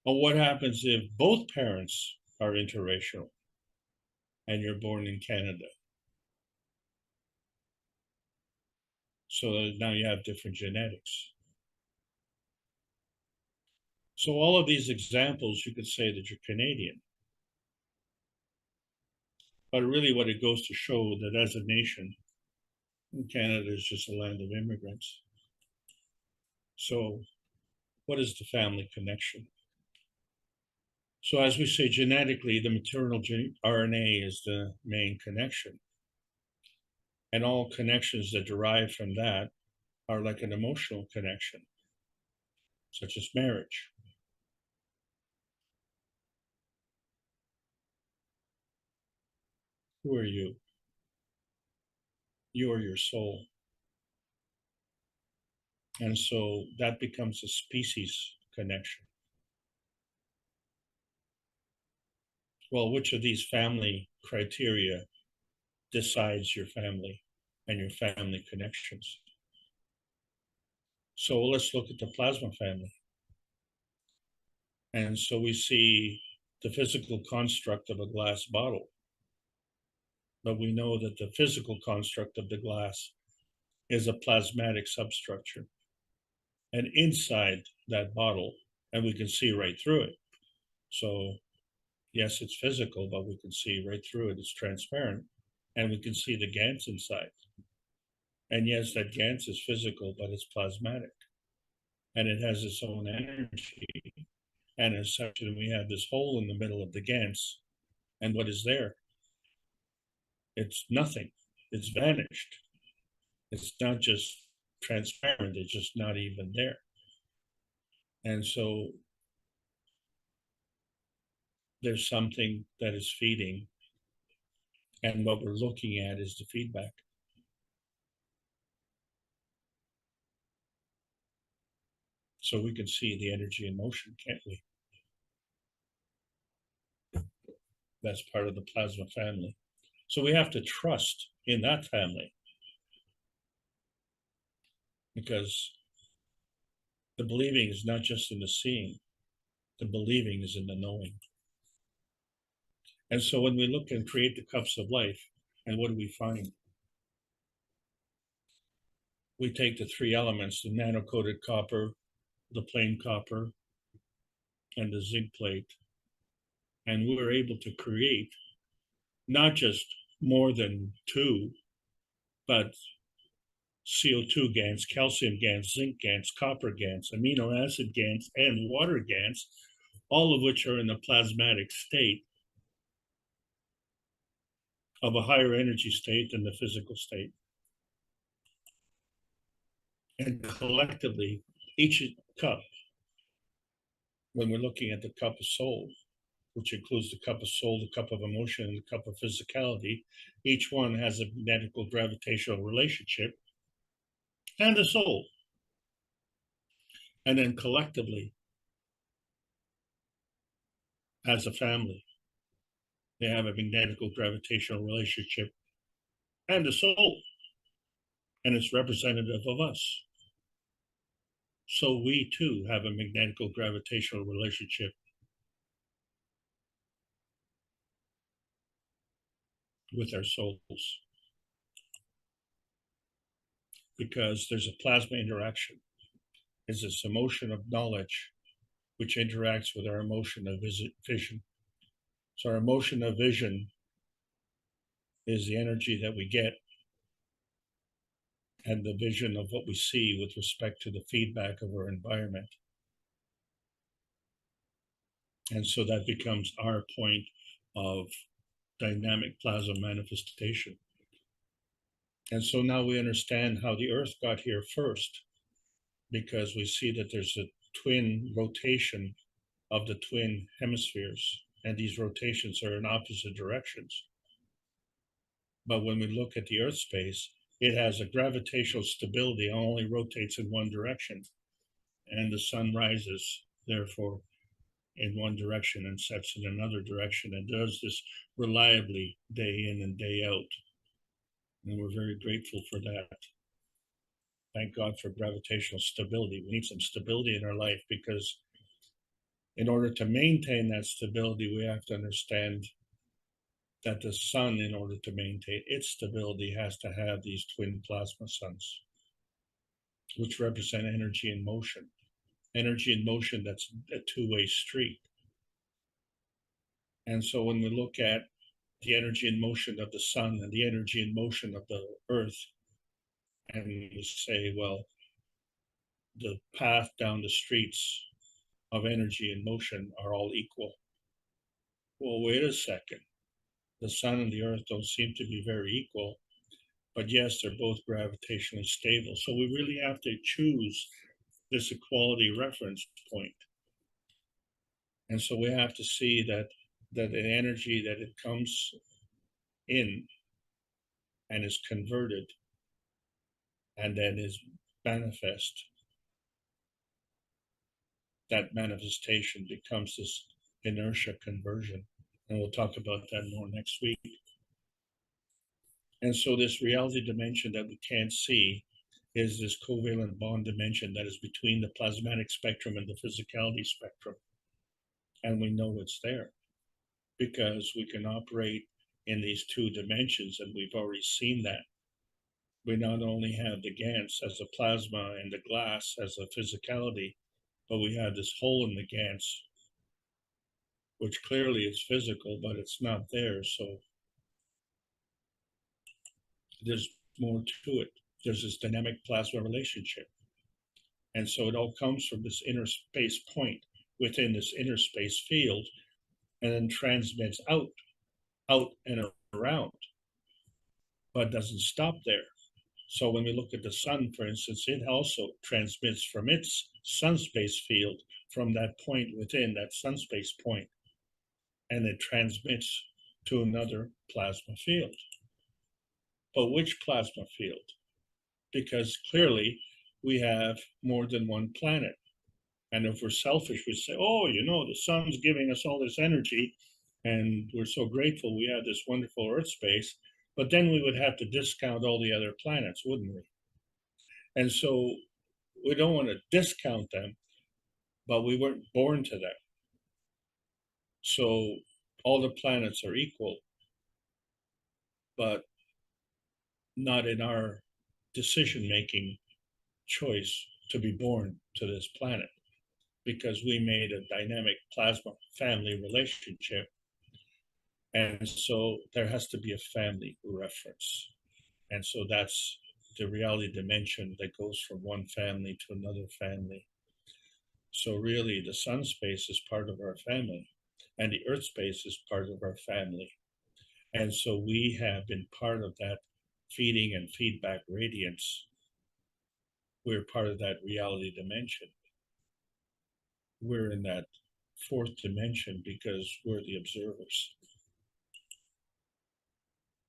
But what happens if both parents are interracial and you're born in Canada? So now you have different genetics. So all of these examples, you could say that you're Canadian. But really what it goes to show that as a nation, Canada is just a land of immigrants. So what is the family connection? So as we say, genetically, the maternal RNA is the main connection. And all connections that derive from that are like an emotional connection, such as marriage. Who are you? You are your soul. And so that becomes a species connection. Well, which of these family criteria decides your family and your family connections? So let's look at the plasma family. And so we see the physical construct of a glass bottle. But we know that the physical construct of the glass is a plasmatic substructure. And inside that bottle, and we can see right through it. So yes, it's physical, but we can see right through it. It's transparent, and we can see the GANs inside. And yes, that GANs is physical, but it's plasmatic. And it has its own energy. And as such, we have this hole in the middle of the GANs. And what is there? It's nothing. It's vanished. It's not just transparent, it's just not even there. And so there's something that is feeding, and what we're looking at is the feedback. So we can see the energy in motion, can't we? That's part of the plasma family. So we have to trust in that family, because the believing is not just in the seeing, the believing is in the knowing. And so when we look and create the cups of life, and what do we find? We take the three elements, the nano-coated copper, the plain copper, and the zinc plate. And we were able to create not just more than two, but CO2 GANs, calcium GANs, zinc GANs, copper GANs, amino acid GANs, and water GANs, all of which are in a plasmatic state of a higher energy state than the physical state. And collectively, each cup, when we're looking at the cup of soul, which includes the cup of soul, the cup of emotion, and the cup of physicality, each one has a magnetical gravitational relationship and a soul. And then collectively, as a family, they have a magnetical gravitational relationship and a soul. And it's representative of us. So we too have a magnetical gravitational relationship with our souls. Because there's a plasma interaction. It's this emotion of knowledge which interacts with our emotion of vision. So our emotion of vision is the energy that we get and the vision of what we see with respect to the feedback of our environment. And so that becomes our point of dynamic plasma manifestation. And so now we understand how the Earth got here first, because we see that there's a twin rotation of the twin hemispheres, and these rotations are in opposite directions. But when we look at the Earth space, it has a gravitational stability, only rotates in one direction. And the sun rises, therefore, in one direction and sets in another direction, and does this reliably day in and day out. And we're very grateful for that. Thank God for gravitational stability. We need some stability in our life, because in order to maintain that stability, we have to understand that the sun, in order to maintain its stability, has to have these twin plasma suns, which represent energy in motion. Energy in motion that's a two-way street. And so when we look at the energy in motion of the sun and the energy in motion of the earth, and we say, well, the path down the streets of energy in motion are all equal. Well, wait a second. The sun and the earth don't seem to be very equal, but yes, they're both gravitationally stable. So we really have to choose this equality reference point. And so we have to see that the energy that it comes in and is converted and then is manifest, that manifestation becomes this inertia conversion. And we'll talk about that more next week. And so this reality dimension that we can't see is this covalent bond dimension that is between the plasmatic spectrum and the physicality spectrum. And we know it's there because we can operate in these two dimensions, and we've already seen that. We not only have the GANs as the plasma and the glass as a physicality, but we have this hole in the GANs, which clearly is physical, but it's not there. So there's more to it. There's this dynamic plasma relationship. And so it all comes from this inner space point within this inner space field, and then transmits out and around, but doesn't stop there. So when we look at the sun, for instance, it also transmits from its sun space field from that point within that sun space point, and it transmits to another plasma field. But which plasma field? Because clearly we have more than one planet. And if we're selfish, we say, oh, you know, the sun's giving us all this energy, and we're so grateful we have this wonderful Earth space. But then we would have to discount all the other planets, wouldn't we? And so we don't want to discount them, but we weren't born to them. So all the planets are equal, but not in our decision-making choice to be born to this planet. because we made a dynamic plasma family relationship. And so there has to be a family reference. And so that's the reality dimension that goes from one family to another family. So really the sun space is part of our family, and the earth space is part of our family. And so we have been part of that feeding and feedback radiance. We're part of that reality dimension. We're in that fourth dimension because we're the observers.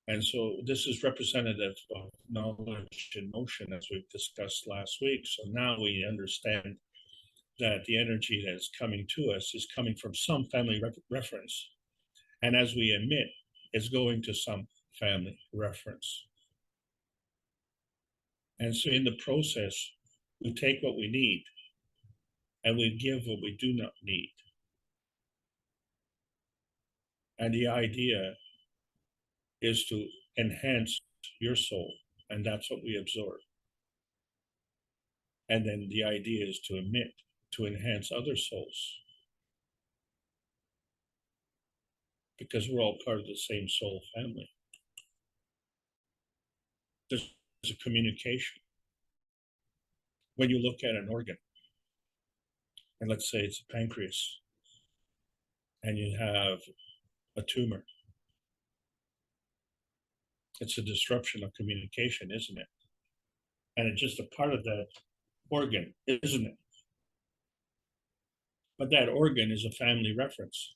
And so this is representative of knowledge in motion, as we've discussed last week. So now we understand that the energy that is coming to us is coming from some family reference. And as we emit, it's going to some family reference. And so in the process, we take what we need and we give what we do not need. And the idea is to enhance your soul, and that's what we absorb. And then the idea is to emit, to enhance other souls, because we're all part of the same soul family. There's a communication. When you look at an organ, and let's say it's a pancreas, and you have a tumor, it's a disruption of communication, isn't it? And it's just a part of that organ, isn't it? But that organ is a family reference.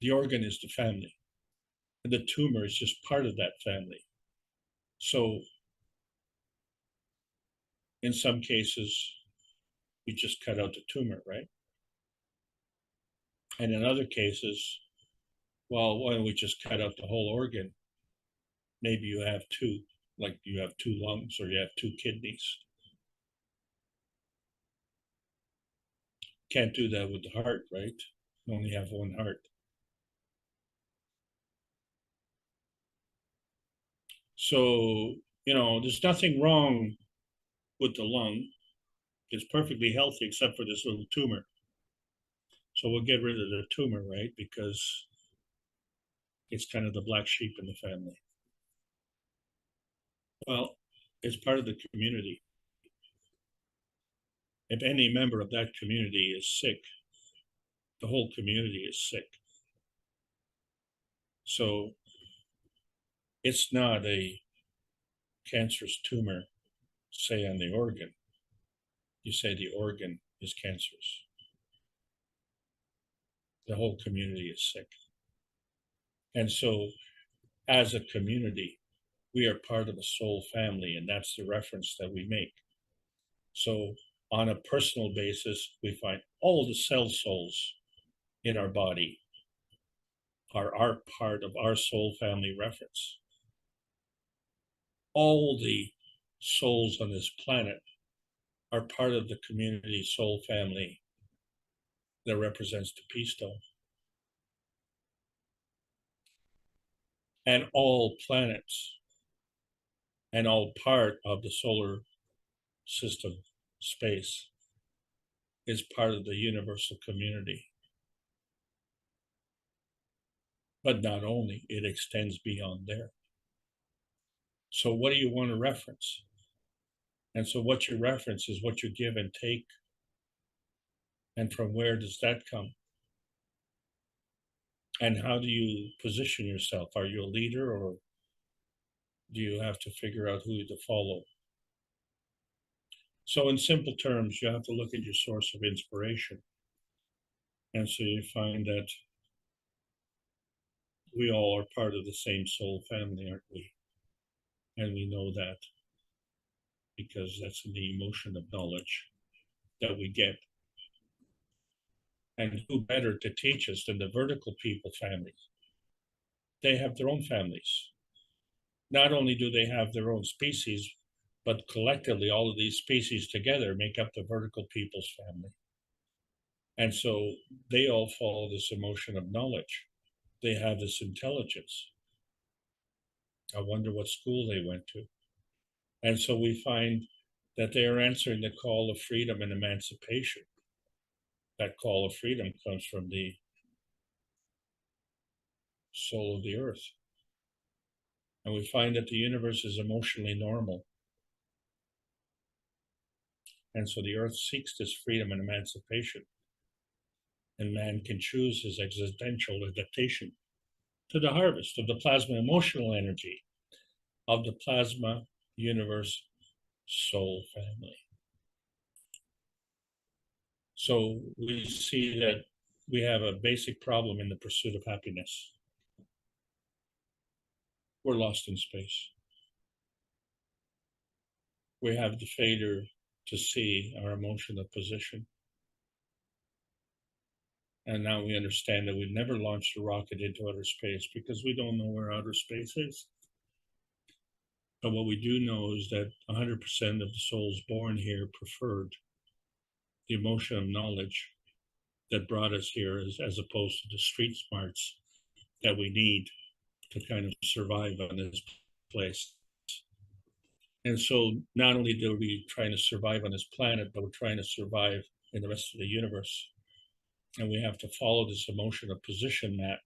The organ is the family, and the tumor is just part of that family. So in some cases, you just cut out the tumor, right? And in other cases, well, why don't we just cut out the whole organ? Maybe you have two, like you have two lungs or you have two kidneys. Can't do that with the heart, right? You only have one heart. So, there's nothing wrong with the lung. It's perfectly healthy except for this little tumor. So we'll get rid of the tumor, right? Because it's kind of the black sheep in the family. Well, it's part of the community. If any member of that community is sick, the whole community is sick. So it's not a cancerous tumor, say on the organ. You say the organ is cancerous. The whole community is sick. And so as a community, we are part of a soul family, and that's the reference that we make. So on a personal basis, we find all the cell souls in our body are part of our soul family reference. All the souls on this planet are part of the community soul family that represents the peace stone. And all planets and all part of the solar system space is part of the universal community. But not only, it extends beyond there. So what do you want to reference? And so what you reference is what you give and take. And from where does that come? And how do you position yourself? Are you a leader, or do you have to figure out who to follow? So in simple terms, you have to look at your source of inspiration. And so you find that we all are part of the same soul family, aren't we? And we know that because that's in the emotion of knowledge that we get. And who better to teach us than the vertical people families? They have their own families. Not only do they have their own species, but collectively all of these species together make up the vertical people's family. And so they all follow this emotion of knowledge. They have this intelligence. I wonder what school they went to. And so we find that they are answering the call of freedom and emancipation. That call of freedom comes from the soul of the earth. And we find that the universe is emotionally normal. And so the earth seeks this freedom and emancipation. And man can choose his existential adaptation to the harvest of the plasma emotional energy of the plasma universe soul family. So we see that we have a basic problem in the pursuit of happiness. We're lost in space. We have the failure to see our emotional position. And now we understand that we've never launched a rocket into outer space because we don't know where outer space is. But what we do know is that 100% of the souls born here preferred the emotion of knowledge that brought us here as opposed to the street smarts that we need to kind of survive on this place. And so not only are we trying to survive on this planet, but we're trying to survive in the rest of the universe. And we have to follow this emotional position map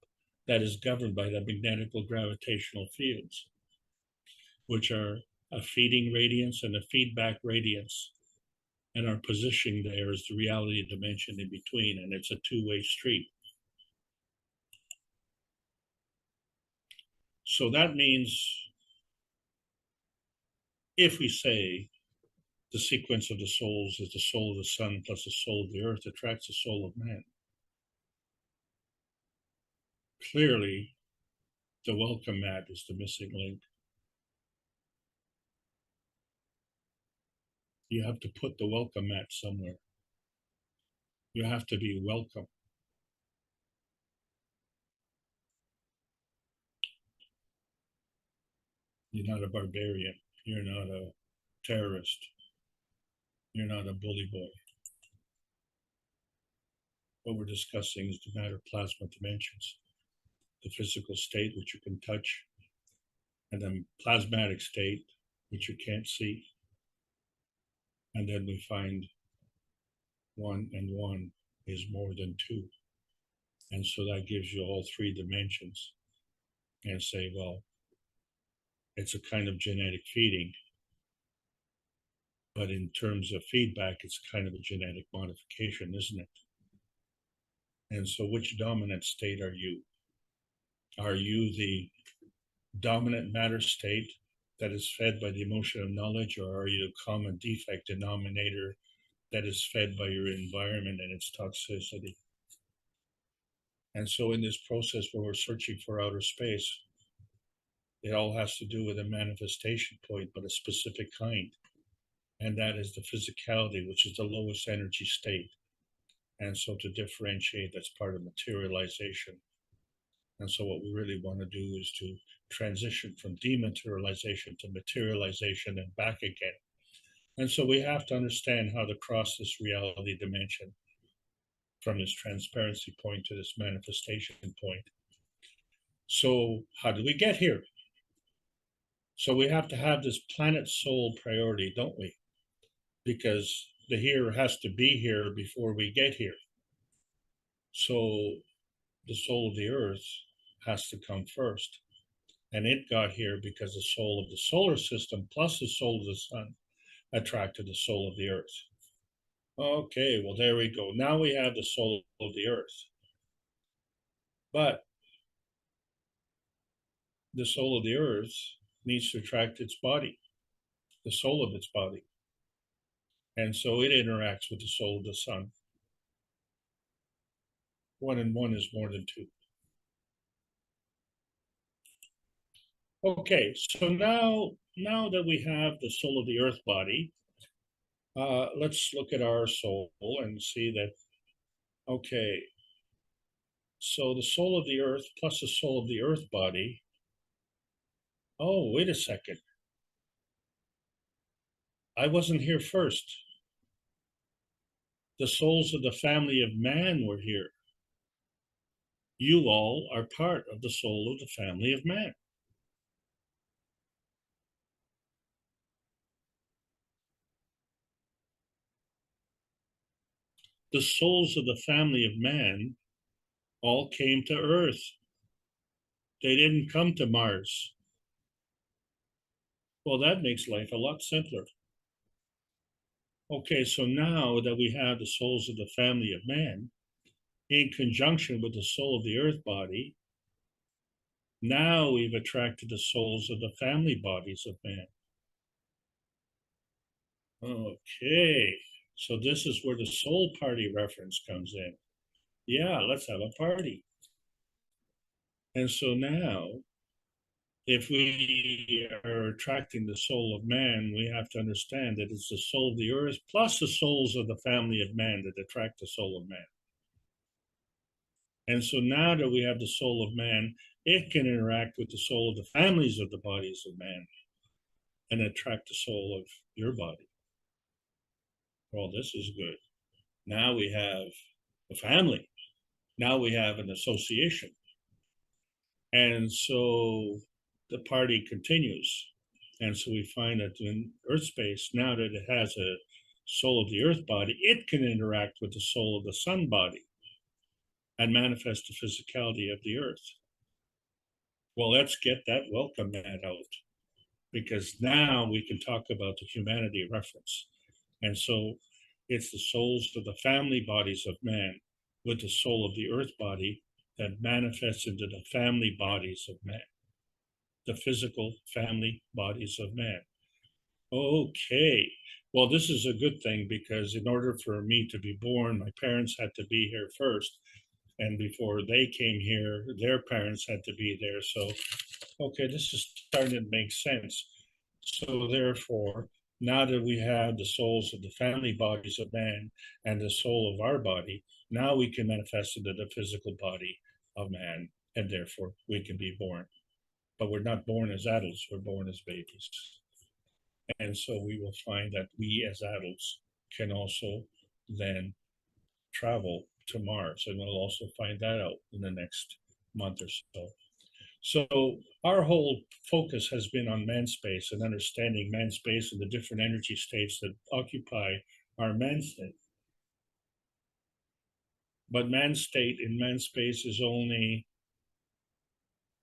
that is governed by the magnetical gravitational fields, which are a feeding radiance and a feedback radiance. And our position there is the reality dimension in between, and it's a two-way street. So that means if we say the sequence of the souls is the soul of the sun plus the soul of the earth attracts the soul of man, clearly the welcome mat is the missing link. You have to put the welcome mat somewhere. You have to be welcome. You're not a barbarian. You're not a terrorist. You're not a bully boy. What we're discussing is the matter plasma dimensions, the physical state, which you can touch, and then plasmatic state, which you can't see. And then we find 1 and 1 is more than 2. And so that gives you all 3 dimensions and say, well, it's a kind of genetic feeding, but in terms of feedback, it's kind of a genetic modification, isn't it? And so which dominant state are you? Are you the dominant matter state that is fed by the emotion of knowledge, or are you a common defect denominator that is fed by your environment and its toxicity? And so in this process where we're searching for outer space, it all has to do with a manifestation point, but a specific kind. And that is the physicality, which is the lowest energy state. And so to differentiate, that's part of materialization. And so what we really want to do is to transition from dematerialization to materialization and back again. And so we have to understand how to cross this reality dimension from this transparency point to this manifestation point. So how do we get here? So we have to have this planet soul priority, don't we? Because the here has to be here before we get here. So the soul of the earth has to come first. And it got here because the soul of the solar system plus the soul of the sun attracted the soul of the earth. Okay, well, there we go. Now we have the soul of the earth. But the soul of the earth needs to attract its body, the soul of its body. And so it interacts with the soul of the sun. 1 and 1 is more than 2. Okay, so now that we have the soul of the earth body, let's look at our soul and see that, okay, so the soul of the earth plus the soul of the earth body. Oh, wait a second. I wasn't here first. The souls of the family of man were here. You all are part of the soul of the family of man. the souls of the family of man all came to Earth. They didn't come to Mars. Well, that makes life a lot simpler. Okay, so now that we have the souls of the family of man in conjunction with the soul of the earth body, now we've attracted the souls of the family bodies of man. Okay, so this is where the soul party reference comes in. Yeah, let's have a party. And so now, if we are attracting the soul of man, we have to understand that it's the soul of the earth plus the souls of the family of man that attract the soul of man. And so now that we have the soul of man, it can interact with the soul of the families of the bodies of man and attract the soul of your body. Well, this is good. Now we have a family. Now we have an association. And so the party continues. And so we find that in Earth space, now that it has a soul of the earth body, it can interact with the soul of the sun body and manifest the physicality of the earth. Well, let's get that welcome mat out, because now we can talk about the humanity reference. And so it's the souls of the family bodies of man with the soul of the earth body that manifests into the family bodies of man, the physical family bodies of man. Okay, well, this is a good thing, because in order for me to be born, my parents had to be here first. And before they came here, their parents had to be there. So, okay, this is starting to make sense. So therefore, now that we have the souls of the family bodies of man and the soul of our body, now we can manifest into the physical body of man, and therefore we can be born. But we're not born as adults, we're born as babies. And so we will find that we as adults can also then travel to Mars, and we'll also find that out in the next month or so. So our whole focus has been on man space and understanding man space and the different energy states that occupy our man state. But man state in man space is only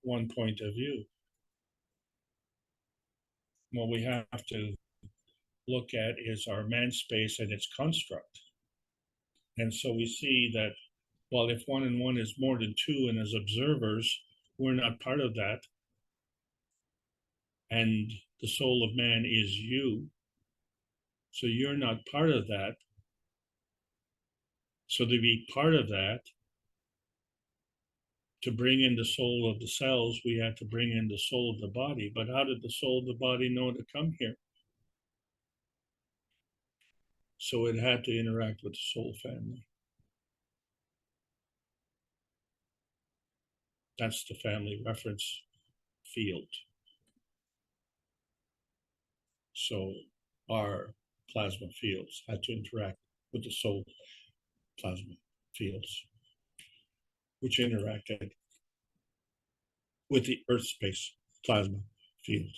one point of view. What we have to look at is our man space and its construct. And so we see that, well, if 1 and 1 is more than 2, and as observers, we're not part of that, and the soul of man is you, so you're not part of that. So to be part of that, to bring in the soul of the cells, we have to bring in the soul of the body. But how did the soul of the body know to come here? So it had to interact with the soul family. That's the family reference field. So our plasma fields had to interact with the soul plasma fields, which interacted with the Earth space plasma field.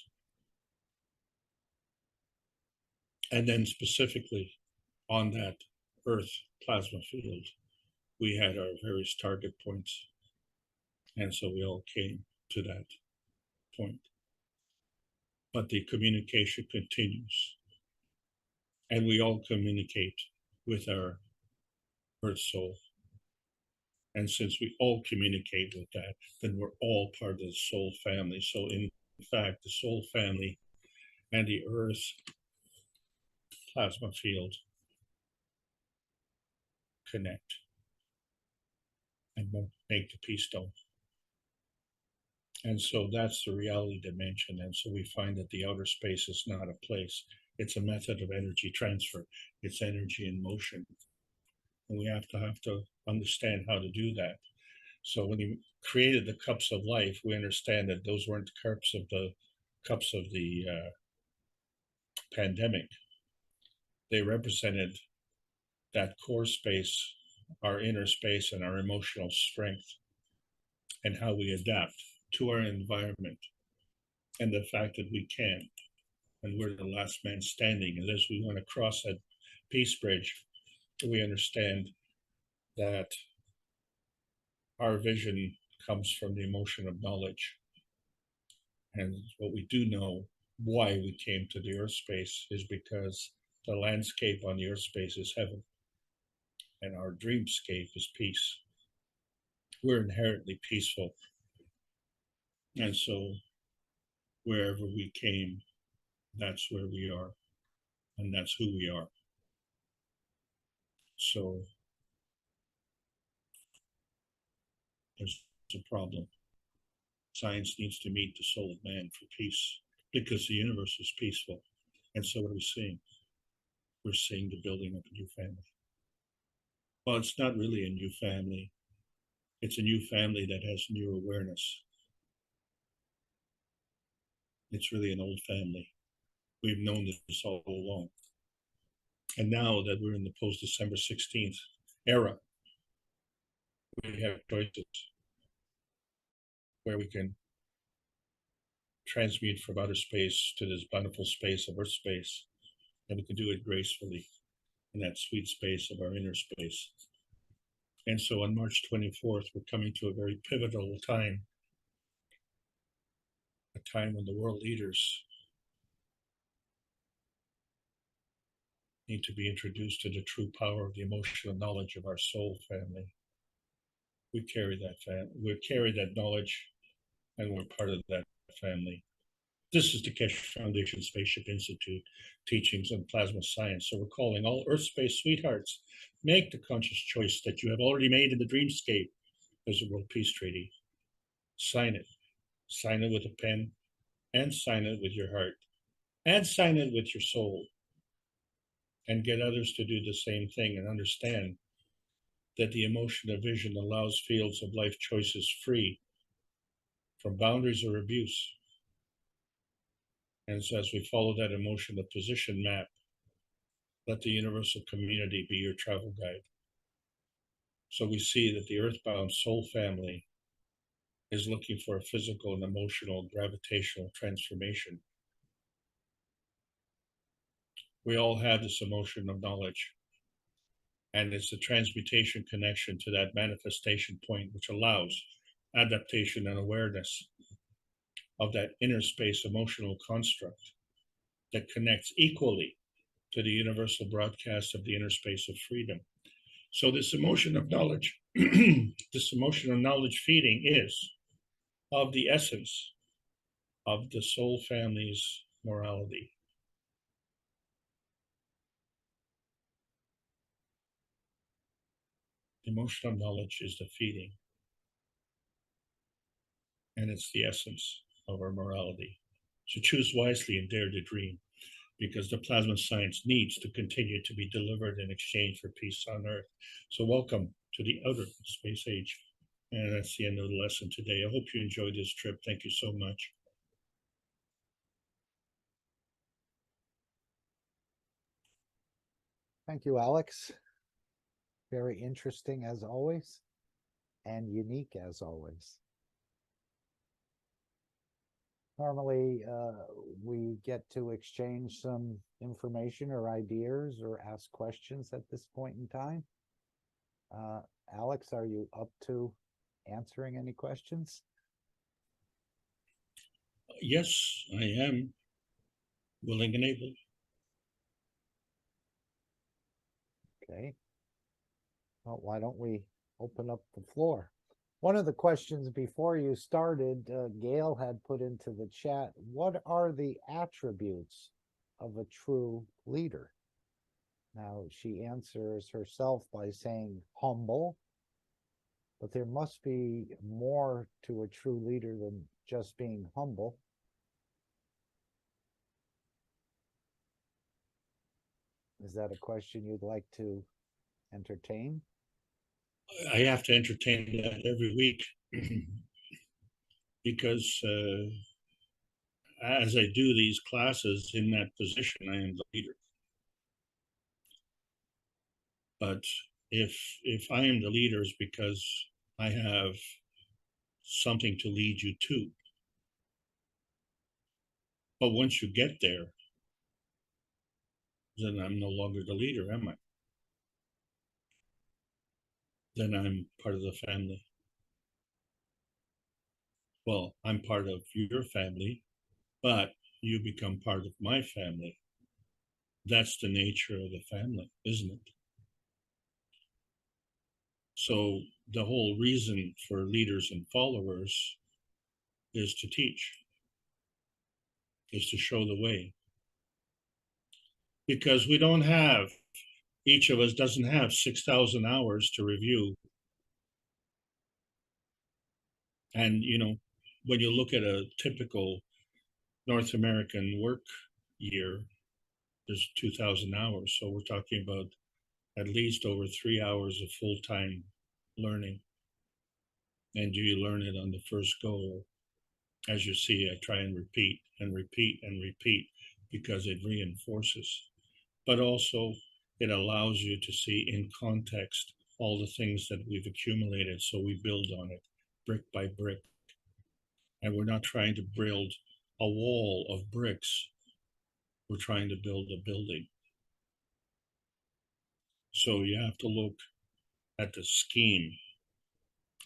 And then specifically on that Earth plasma field, we had our various target points. And so we all came to that point. But the communication continues. And we all communicate with our Earth soul. And since we all communicate with that, then we're all part of the soul family. So in fact, the soul family and the Earth plasma field connect and make the peace stone. And so that's the reality dimension. And so we find that the outer space is not a place. It's a method of energy transfer. It's energy in motion. And we have to understand how to do that. So when he created the cups of life, we understand that those weren't cups of the pandemic. They represented that core space, our inner space, and our emotional strength, and how we adapt to our environment, and the fact that we can, and we're the last man standing. And as we want to cross that peace bridge, we understand that our vision comes from the emotion of knowledge. And what we do know, why we came to the Earth space, is because the landscape on the Earth space is heaven, and our dreamscape is peace. We're inherently peaceful. And so wherever we came, that's where we are, and that's who we are. So there's a problem. Science needs to meet the soul of man for peace, because the universe is peaceful. And so what are we seeing? We're seeing the building of a new family. Well, it's not really a new family. It's a new family that has new awareness. It's really an old family. We've known this all along. And now that we're in the post-December 16th era, we have choices where we can transmute from outer space to this bountiful space of Earth space, and we can do it gracefully in that sweet space of our inner space. And so on March 24th, we're coming to a very pivotal time, a time when the world leaders need to be introduced to the true power of the emotional knowledge of our soul family. We carry that knowledge, and we're part of that family. This is the Keshe Foundation Spaceship Institute teachings on plasma science. So we're calling all Earth space sweethearts, make the conscious choice that you have already made in the dreamscape. There's a World Peace Treaty. Sign it. Sign it with a pen, and sign it with your heart, and sign it with your soul, and get others to do the same thing, and understand that the emotion of vision allows fields of life choices free from boundaries or abuse. And so as we follow that emotion of position map, let the universal community be your travel guide. So we see that the earthbound soul family is looking for a physical and emotional gravitational transformation. We all have this emotion of knowledge, and it's a transmutation connection to that manifestation point, which allows adaptation and awareness of that inner space emotional construct that connects equally to the universal broadcast of the inner space of freedom. So this emotion of knowledge, this emotion of knowledge feeding is of the essence of the soul family's morality. Emotional knowledge is the feeding, and it's the essence of our morality. So choose wisely and dare to dream, because the plasma science needs to continue to be delivered in exchange for peace on Earth. So welcome to the outer space age. And that's the end of the lesson today. I hope you enjoyed this trip. Thank you so much. Thank you, Alex. Very interesting as always, and unique as always. Normally, we get to exchange some information or ideas or ask questions at this point in time. Alex, are you up to answering any questions? Yes, I am willing and able. Okay. Well, why don't we open up the floor? One of the questions before you started, Gail had put into the chat, what are the attributes of a true leader? Now, she answers herself by saying humble, but there must be more to a true leader than just being humble. Is that a question you'd like to entertain? I have to entertain that every week because as I do these classes in that position, I am the leader. But if I am the leader, it's because I have something to lead you to. But once you get there, then I'm no longer the leader, am I? then I'm part of the family. Well, I'm part of your family, but you become part of my family. That's the nature of the family, isn't it? So the whole reason for leaders and followers is to teach, is to show the way. Because we don't have, each of us doesn't have 6,000 hours to review. And, you know, when you look at a typical North American work year, there's 2,000 hours. So we're talking about at least over 3 hours of full-time learning. And do you learn it on the first go? Or, as you see, I try and repeat and repeat and repeat because it reinforces. But also it allows you to see in context all the things that we've accumulated. So we build on it brick by brick. And we're not trying to build a wall of bricks. We're trying to build a building. So you have to look at the scheme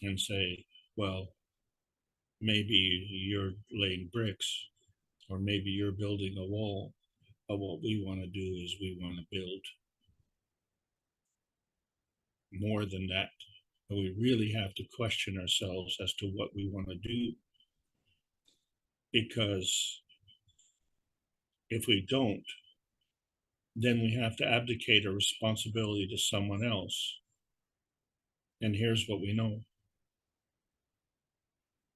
and say, well, maybe you're laying bricks, or maybe you're building a wall. But what we want to do is we want to build more than that. And we really have to question ourselves as to what we want to do. Because if we don't, then we have to abdicate a responsibility to someone else. And here's what we know.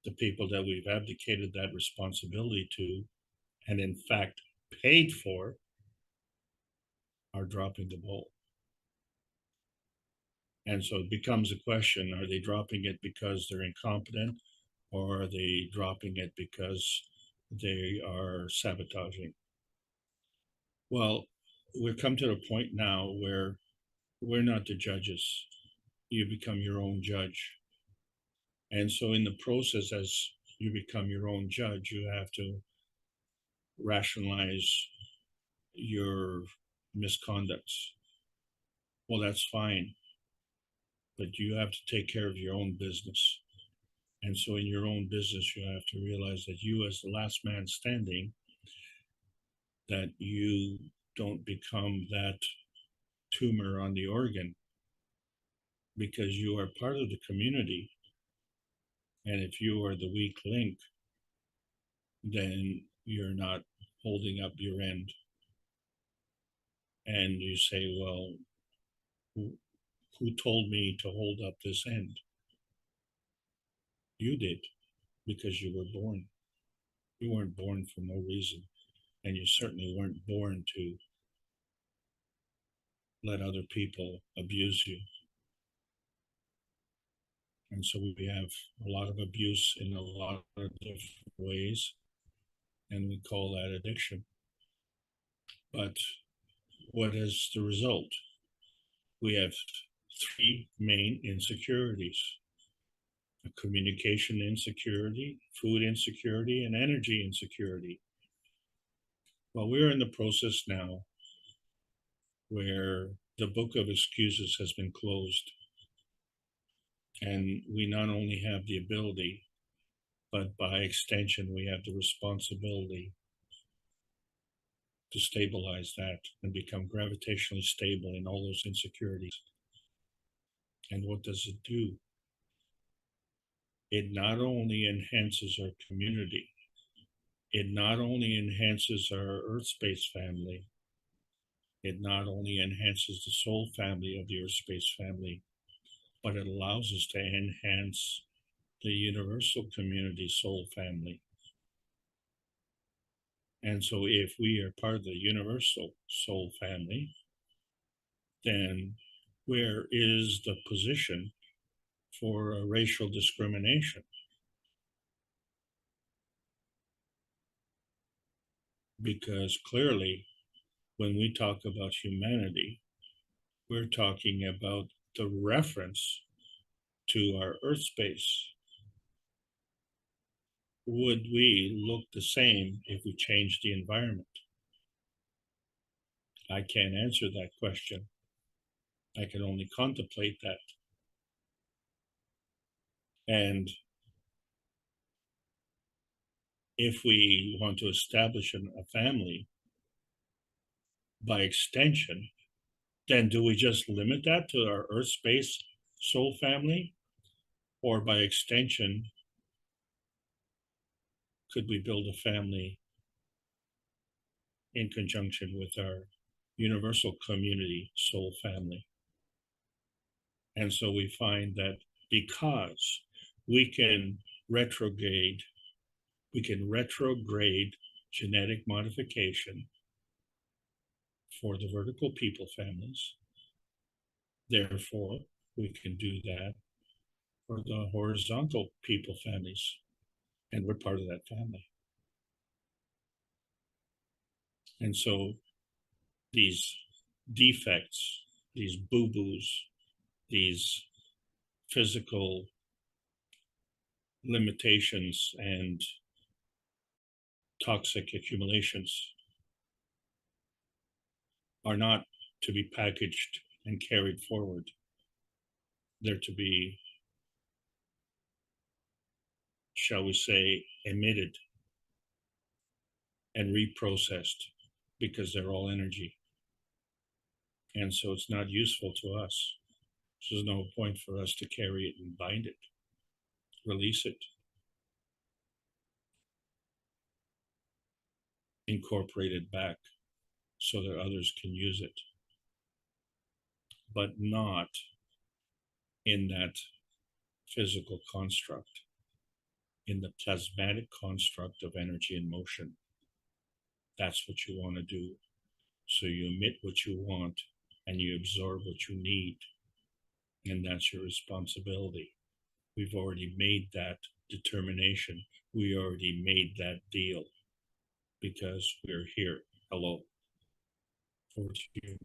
The people that we've abdicated that responsibility to, and in fact paid for, are dropping the ball. And so it becomes a question, are they dropping it because they're incompetent, or are they dropping it because they are sabotaging? Well, we've come to the point now where we're not the judges. You become your own judge. And so in the process, as you become your own judge, you have to rationalize your misconducts. Well, that's fine, but you have to take care of your own business. And so in your own business, you have to realize that you, as the last man standing, that you don't become that tumor on the organ, because you are part of the community. And if you are the weak link, then you're not holding up your end. And you say, well, who told me to hold up this end? You did, because you were born. You weren't born for no reason. And you certainly weren't born to let other people abuse you. And so we have a lot of abuse in a lot of different ways, and we call that addiction. But what is the result? We have three main insecurities: a communication insecurity, food insecurity, and energy insecurity. Well, we're in the process now where the book of excuses has been closed. And we not only have the ability, but by extension, we have the responsibility to stabilize that and become gravitationally stable in all those insecurities. And what does it do? It not only enhances our community, it not only enhances our EarthSpace family, it not only enhances the soul family of the EarthSpace family, but it allows us to enhance the universal community soul family. And so if we are part of the universal soul family, then where is the position for racial discrimination? Because clearly, when we talk about humanity, we're talking about the reference to our Earth space. Would we look the same if we changed the environment? I can't answer that question. I can only contemplate that. And if we want to establish a family, by extension, then do we just limit that to our Earth space soul family? Or by extension, could we build a family in conjunction with our universal community soul family? And so we find that because we can retrograde genetic modification for the vertical people families. Therefore, we can do that for the horizontal people families, and we're part of that family. And so these defects, these boo-boos, these physical limitations and toxic accumulations are not to be packaged and carried forward. They're to be, shall we say, emitted and reprocessed, because they're all energy. And so it's not useful to us. So there's no point for us to carry it and bind it, release it, incorporate it back so that others can use it, but not in that physical construct, in the plasmatic construct of energy and motion. That's what you want to do. So you emit what you want and you absorb what you need. And that's your responsibility. We've already made that determination. We already made that deal because we're here. Hello. Over to you.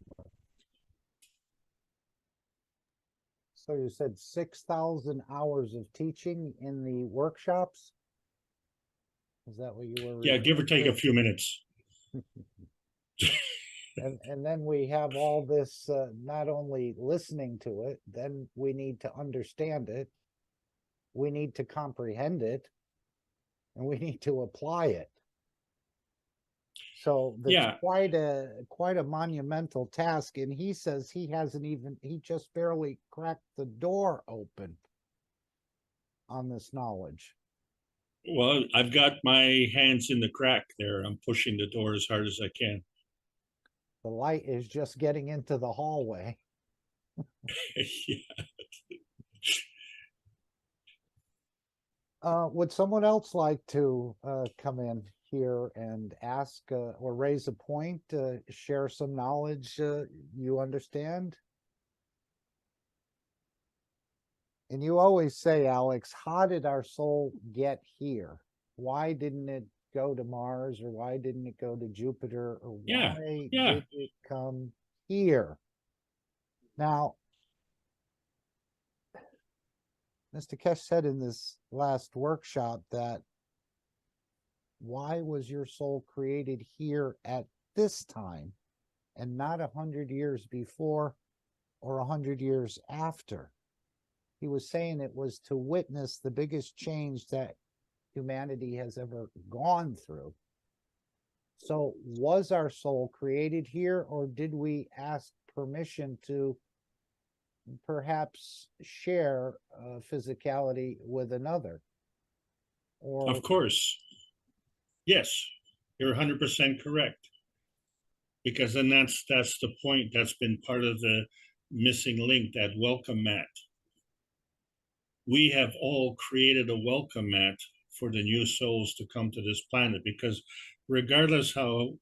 So you said 6,000 hours of teaching in the workshops? Is that what you were? Yeah, give or take a few minutes. And then we have all this, not only listening to it, then we need to understand it. We need to comprehend it, and we need to apply it. So that's Yeah. quite a monumental task. And he says he just barely cracked the door open on this knowledge. Well, I've got my hands in the crack there. I'm pushing the door as hard as I can. The light is just getting into the hallway. Yeah. Would someone else like to come in here and ask or raise a point, share some knowledge you understand? And you always say, Alex, how did our soul get here? Why didn't it go to Mars, or why didn't it go to Jupiter, or Yeah, why yeah. did it come here? Now, Mr. Kesh said in this last workshop that why was your soul created here at this time and not 100 years before or 100 years after? He was saying it was to witness the biggest change that humanity has ever gone through. So was our soul created here, or did we ask permission to perhaps share physicality with another? Or Of course. Yes, you're 100% correct. Because then that's the point. That's been part of the missing link, that welcome mat. We have all created a welcome mat for the new souls to come to this planet, because regardless how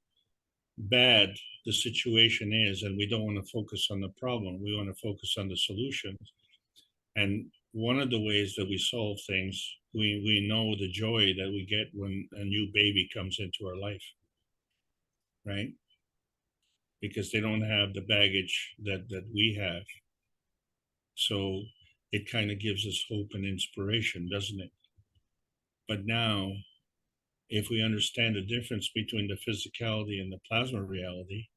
bad the situation is, and we don't want to focus on the problem, we want to focus on the solutions. And one of the ways that we solve things, we know the joy that we get when a new baby comes into our life, right? Because they don't have the baggage that we have. So it kind of gives us hope and inspiration, doesn't it? But now, if we understand the difference between the physicality and the plasma reality,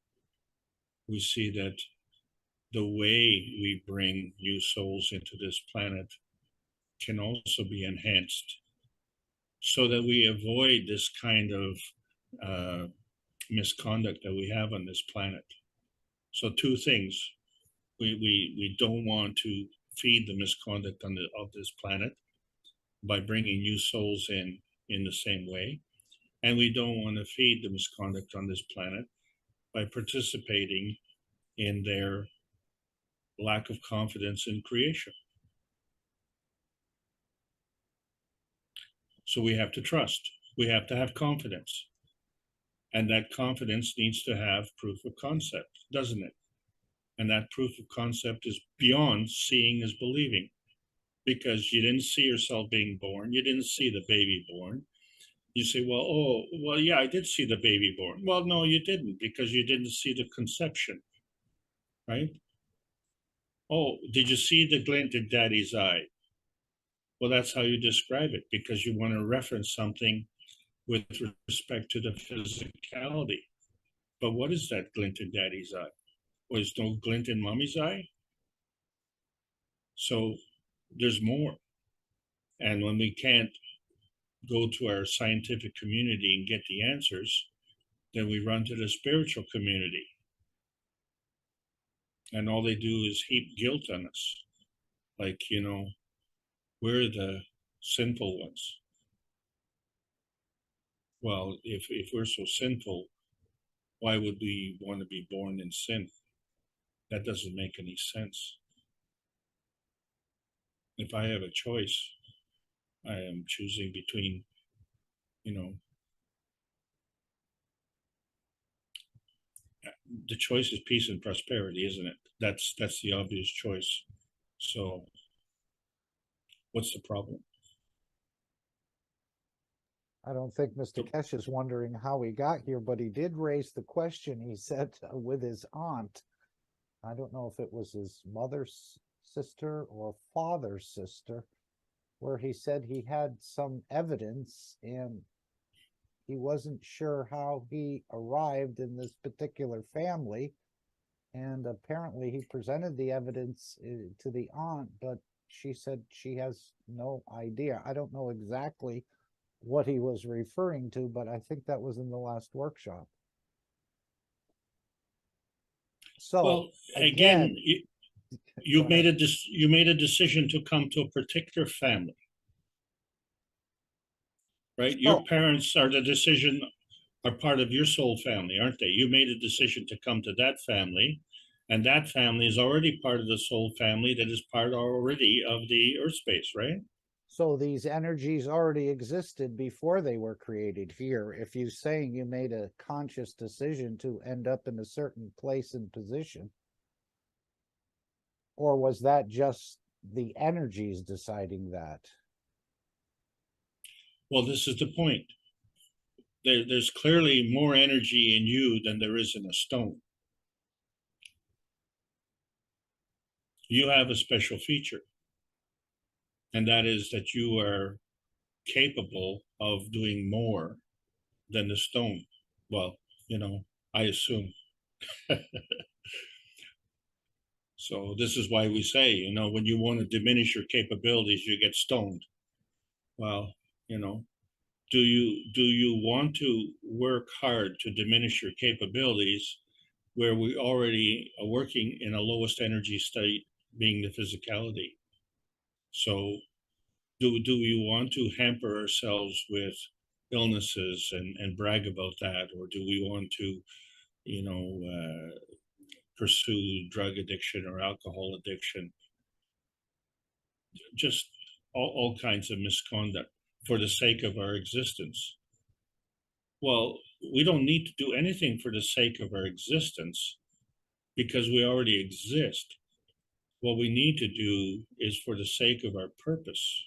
we see that the way we bring new souls into this planet can also be enhanced so that we avoid this kind of misconduct that we have on this planet. So two things. We don't want to feed the misconduct of this planet by bringing new souls in the same way. And we don't want to feed the misconduct on this planet by participating in their lack of confidence in creation. So we have to trust. We have to have confidence. And that confidence needs to have proof of concept, doesn't it? And that proof of concept is beyond seeing is believing, because you didn't see yourself being born. You didn't see the baby born. You say, well, yeah, I did see the baby born. Well, no, you didn't, because you didn't see the conception, right? Oh, did you see the glint in daddy's eye? Well, that's how you describe it, because you want to reference something with respect to the physicality. But what is that glint in daddy's eye? Was no glint in mommy's eye? So there's more. And when we can't go to our scientific community and get the answers, then we run to the spiritual community. And all they do is heap guilt on us. Like, we're the sinful ones. Well, if we're so sinful, why would we want to be born in sin? That doesn't make any sense. If I have a choice, I am choosing between, the choice is peace and prosperity, isn't it? That's the obvious choice. So what's the problem? I don't think Mr. Kesh is wondering how he got here, but he did raise the question, he said, with his aunt. I don't know if it was his mother's sister or father's sister, where he said he had some evidence and he wasn't sure how he arrived in this particular family. And apparently he presented the evidence to the aunt, but she said she has no idea. I don't know exactly what he was referring to, but I think that was in the last workshop. So well, again, you made a decision to come to a particular family, right? Your parents are part of your soul family, aren't they? You made a decision to come to that family, and that family is already part of the soul family that is part already of the earth space, right? So these energies already existed before they were created here. If you're saying you made a conscious decision to end up in a certain place and position, or was that just the energies deciding that? Well, this is the point. There's clearly more energy in you than there is in a stone. You have a special feature, and that is that you are capable of doing more than the stone. Well, I assume. So this is why we say, when you want to diminish your capabilities, you get stoned. Well, do you want to work hard to diminish your capabilities where we already are working in a lowest energy state, being the physicality? So do we want to hamper ourselves with illnesses and brag about that, or do we want to pursue drug addiction or alcohol addiction? Just all kinds of misconduct for the sake of our existence. Well, we don't need to do anything for the sake of our existence because we already exist. What we need to do is for the sake of our purpose.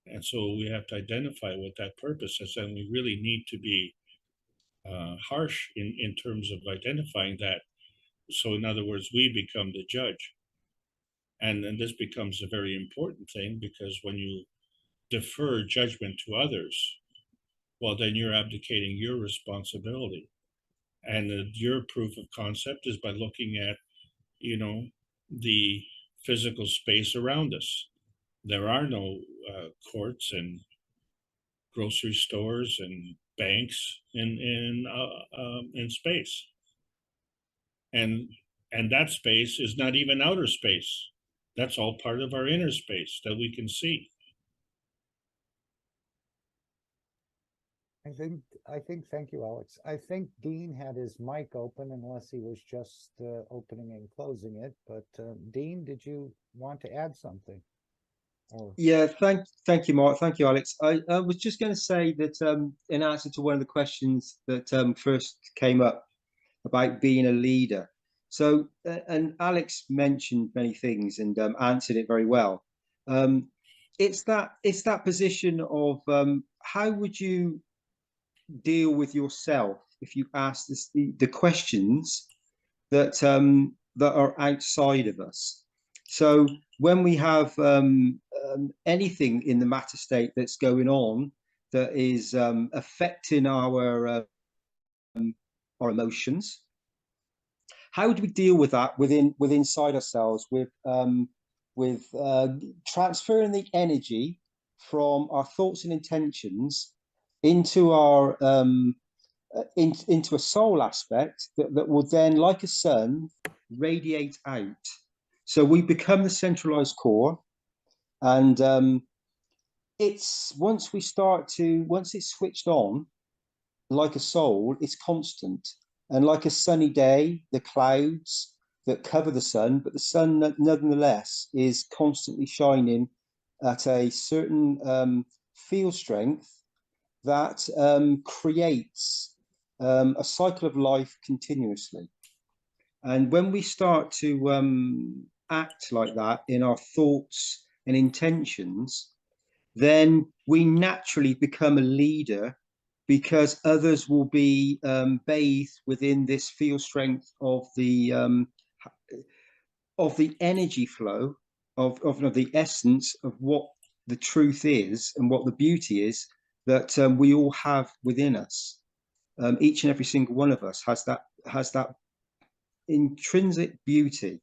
And so we have to identify what that purpose is, and we really need to be harsh in terms of identifying that. So in other words, we become the judge. And then this becomes a very important thing, because when you defer judgment to others, well, then you're abdicating your responsibility. And your proof of concept is by looking at, the physical space around us. there are no courts and grocery stores and banks in space, and that space is not even outer space. That's all part of our inner space that we can see. Thank you, Alex. I think Dean had his mic open unless he was just opening and closing it. But Dean, did you want to add something? Or... Yeah, thank you, Mark. Thank you, Alex. I was just going to say that in answer to one of the questions that first came up about being a leader. So, and Alex mentioned many things and answered it very well. It's that position of how would you deal with yourself if you ask the questions that that are outside of us. So when we have anything in the matter state that's going on that is affecting our emotions, how do we deal with that inside ourselves with transferring the energy from our thoughts and intentions into our into a soul aspect that will then, like a sun, radiate out. So we become the centralized core, and it's once it's switched on, like a soul, it's constant. And like a sunny day, the clouds that cover the sun, but the sun nonetheless is constantly shining at a certain field strength that creates a cycle of life continuously. And when we start to act like that in our thoughts and intentions, then we naturally become a leader, because others will be bathed within this field strength of the energy flow of the essence of what the truth is and what the beauty is that we all have within us. Each and every single one of us has that intrinsic beauty,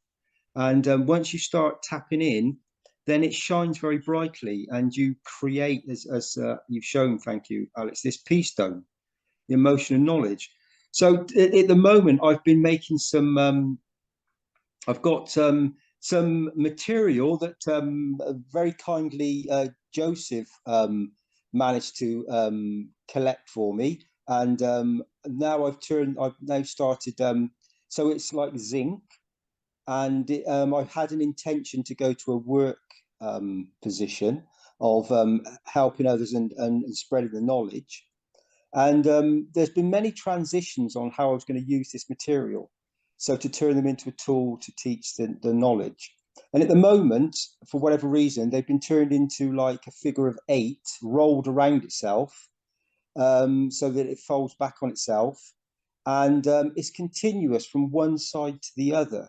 and once you start tapping in, then it shines very brightly, and you create, as you've shown, thank you, Alex, this peace dome, the emotional knowledge. So at the moment, I've been making some. I've got some material that very kindly Joseph managed to collect for me, and now I've now started. So it's like zinc, and I've had an intention to go to a work position of helping others and spreading the knowledge. And there's been many transitions on how I was going to use this material. So to turn them into a tool to teach the knowledge. And at the moment, for whatever reason, they've been turned into like a figure of 8 rolled around itself, so that it folds back on itself. And it's continuous from one side to the other.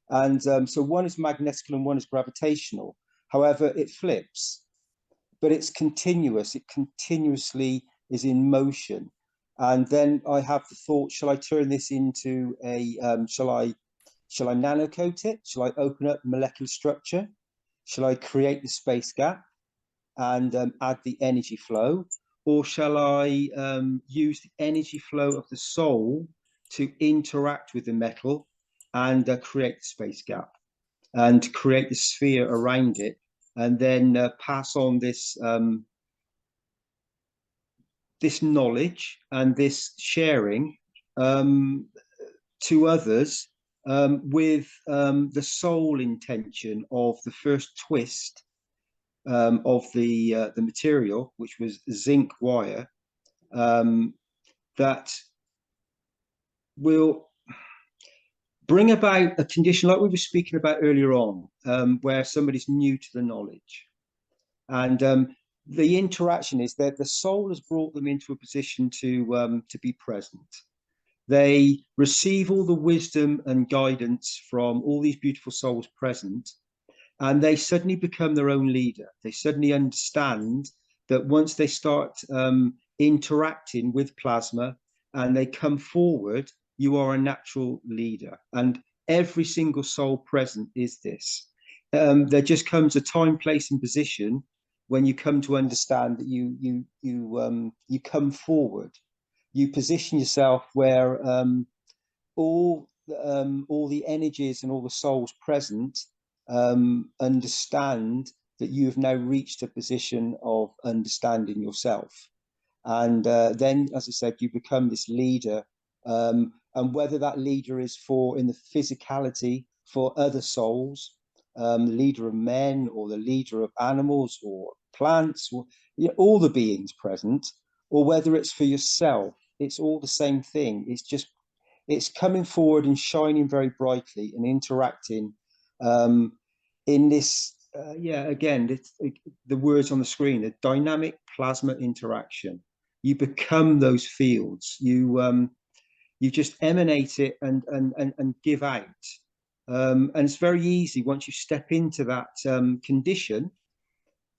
And so one is magnetical and one is gravitational. However, it flips, but it's continuous. It continuously is in motion. And then I have the thought, shall I turn this into a, shall I nanocoat it? Shall I open up molecular structure? Shall I create the space gap and add the energy flow? Or shall I use the energy flow of the soul to interact with the metal and create the space gap and create the sphere around it, and then pass on this this knowledge and this sharing to others with the sole intention of the first twist of the material, which was zinc wire, that will bring about a condition like we were speaking about earlier on, where somebody's new to the knowledge. And the interaction is that the soul has brought them into a position to be present. They receive all the wisdom and guidance from all these beautiful souls present, and they suddenly become their own leader. They suddenly understand that once they start interacting with plasma and they come forward, you are a natural leader. And every single soul present is this. there just comes a time, place, and position when you come to understand that you come forward, you position yourself where all the energies and all the souls present understand that you have now reached a position of understanding yourself. And then, as I said, you become this leader. And whether that leader is in the physicality for other souls, the leader of men, or the leader of animals or plants, or all the beings present, or whether it's for yourself, it's all the same thing. It's coming forward and shining very brightly and interacting in this, again, the words on the screen, the dynamic plasma interaction. You become those fields. You just emanate it and give out. And it's very easy once you step into that condition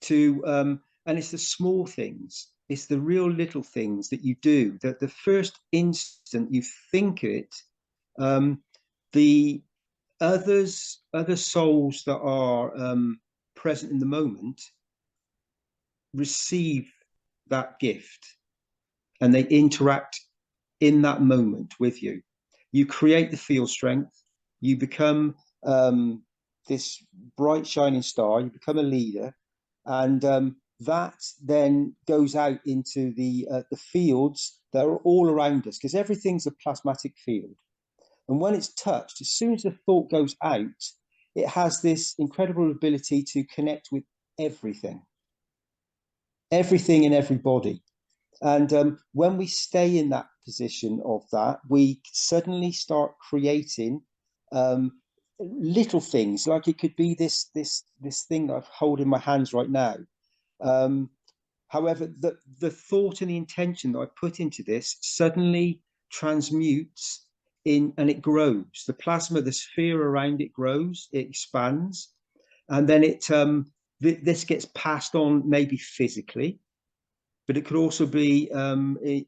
to, and it's the small things. It's the real little things that you do, that the first instant you think it, the other souls that are present in the moment receive that gift, and they interact in that moment with you. You create the field strength. You become this bright shining star. You become a leader, and that then goes out into the fields that are all around us, because everything's a plasmatic field. And when it's touched, as soon as the thought goes out, it has this incredible ability to connect with everything and everybody. And when we stay in that position of that, we suddenly start creating little things. Like it could be this thing that I've hold in my hands right now. However, the thought and the intention that I put into this suddenly transmutes in, and it grows. The plasma, the sphere around it grows, it expands, and then this gets passed on, maybe physically, but it could also be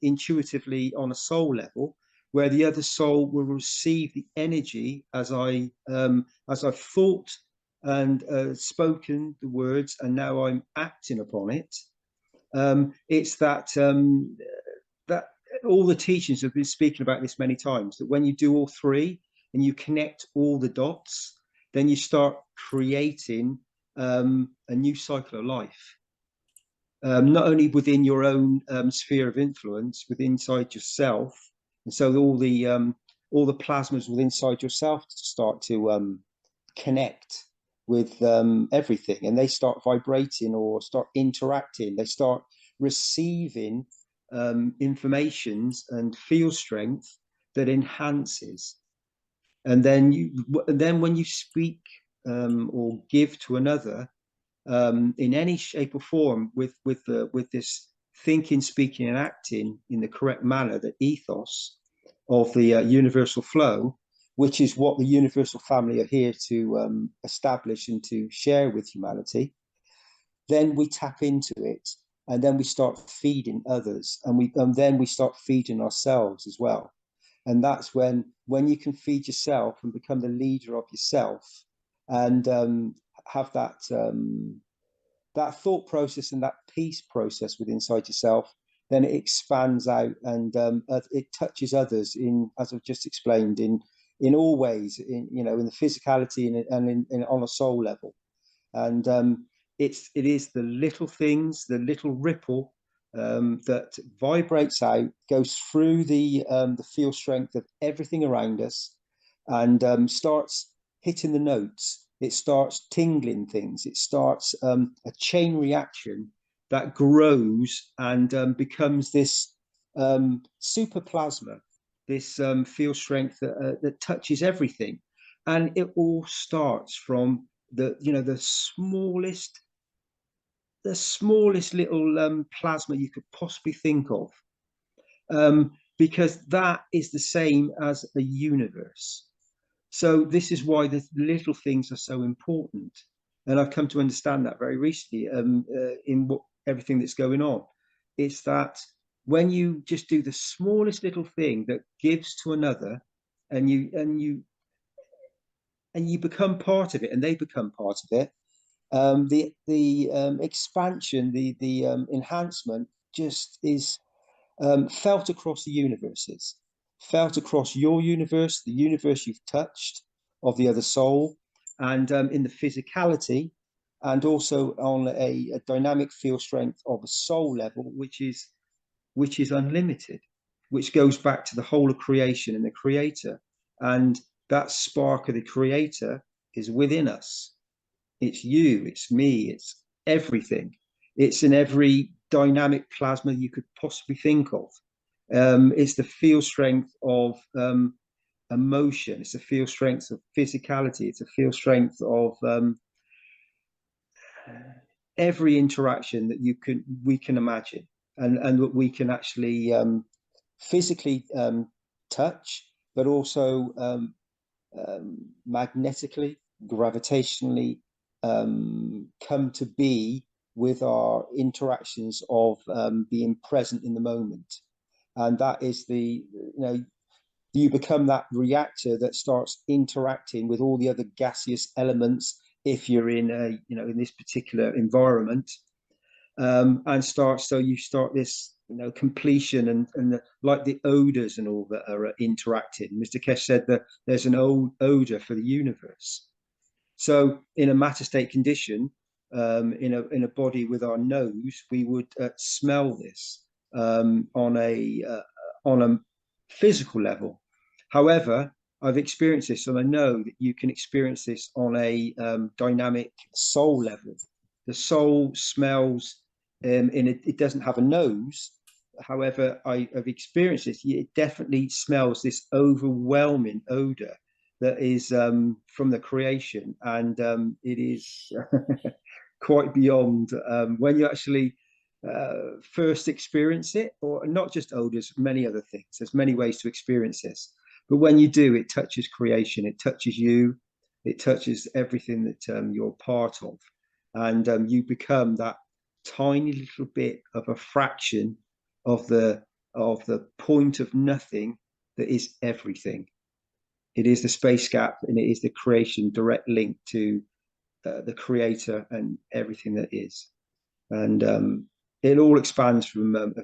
intuitively on a soul level, where the other soul will receive the energy as I've thought and spoken the words, and now I'm acting upon it. It's that all the teachings have been speaking about this many times, that when you do all three and you connect all the dots, then you start creating a new cycle of life. Not only within your own sphere of influence, inside yourself, and so all the plasmas within inside yourself start to connect with everything, and they start vibrating or start interacting. They start receiving informations and field strength that enhances. And then when you speak or give to another, in any shape or form, with this thinking, speaking, and acting in the correct manner, the ethos of the universal flow, which is what the universal family are here to establish and to share with humanity, then we tap into it, and then we start feeding others, and then we start feeding ourselves as well. And that's when you can feed yourself and become the leader of yourself, and have that thought process and that peace process within inside yourself, then it expands out, and it touches others in, as I've just explained, in all ways, in the physicality and in on a soul level. And it is the little things, the little ripple that vibrates out, goes through the field strength of everything around us, and starts hitting the notes. It starts tingling things. It starts a chain reaction that grows and becomes this super plasma, this field strength that touches everything. And it all starts from the smallest little plasma you could possibly think of, because that is the same as a universe. So this is why the little things are so important, and I've come to understand that very recently in everything that's going on. It's that when you just do the smallest little thing that gives to another, and you and you become part of it, and they become part of it. The expansion, the enhancement just is felt across the universes, felt across your universe, the universe you've touched of the other soul, and in the physicality, and also on a dynamic field strength of a soul level, which is unlimited, which goes back to the whole of creation and the creator. And that spark of the creator is within us. It's you, it's me, it's everything. It's in every dynamic plasma you could possibly think of. It's the field strength of emotion. It's the field strength of physicality. It's a field strength of every interaction that we can imagine, and that we can actually physically touch, but also magnetically, gravitationally come to be with our interactions of being present in the moment. And that is you become that reactor that starts interacting with all the other gaseous elements if you're in in this particular environment, and you start this completion and like the odors and all that are interacting. Mr. Kesh said that there's an old odor for the universe. So in a matter state condition, in a body with our nose, we would smell this on a physical level. However, I've experienced this, and I know that you can experience this on a dynamic soul level. The soul smells, it doesn't have a nose. However, I've experienced this. It definitely smells this overwhelming odor that is from the creation, and it is quite beyond when you actually first experience it, or not just odors, many other things. There's many ways to experience this, but when you do, it touches creation, it touches you, it touches everything that you're part of, and you become that tiny little bit of a fraction of the point of nothing that is everything. It is the space gap, and it is the creation direct link to the creator and everything that is. And it all expands from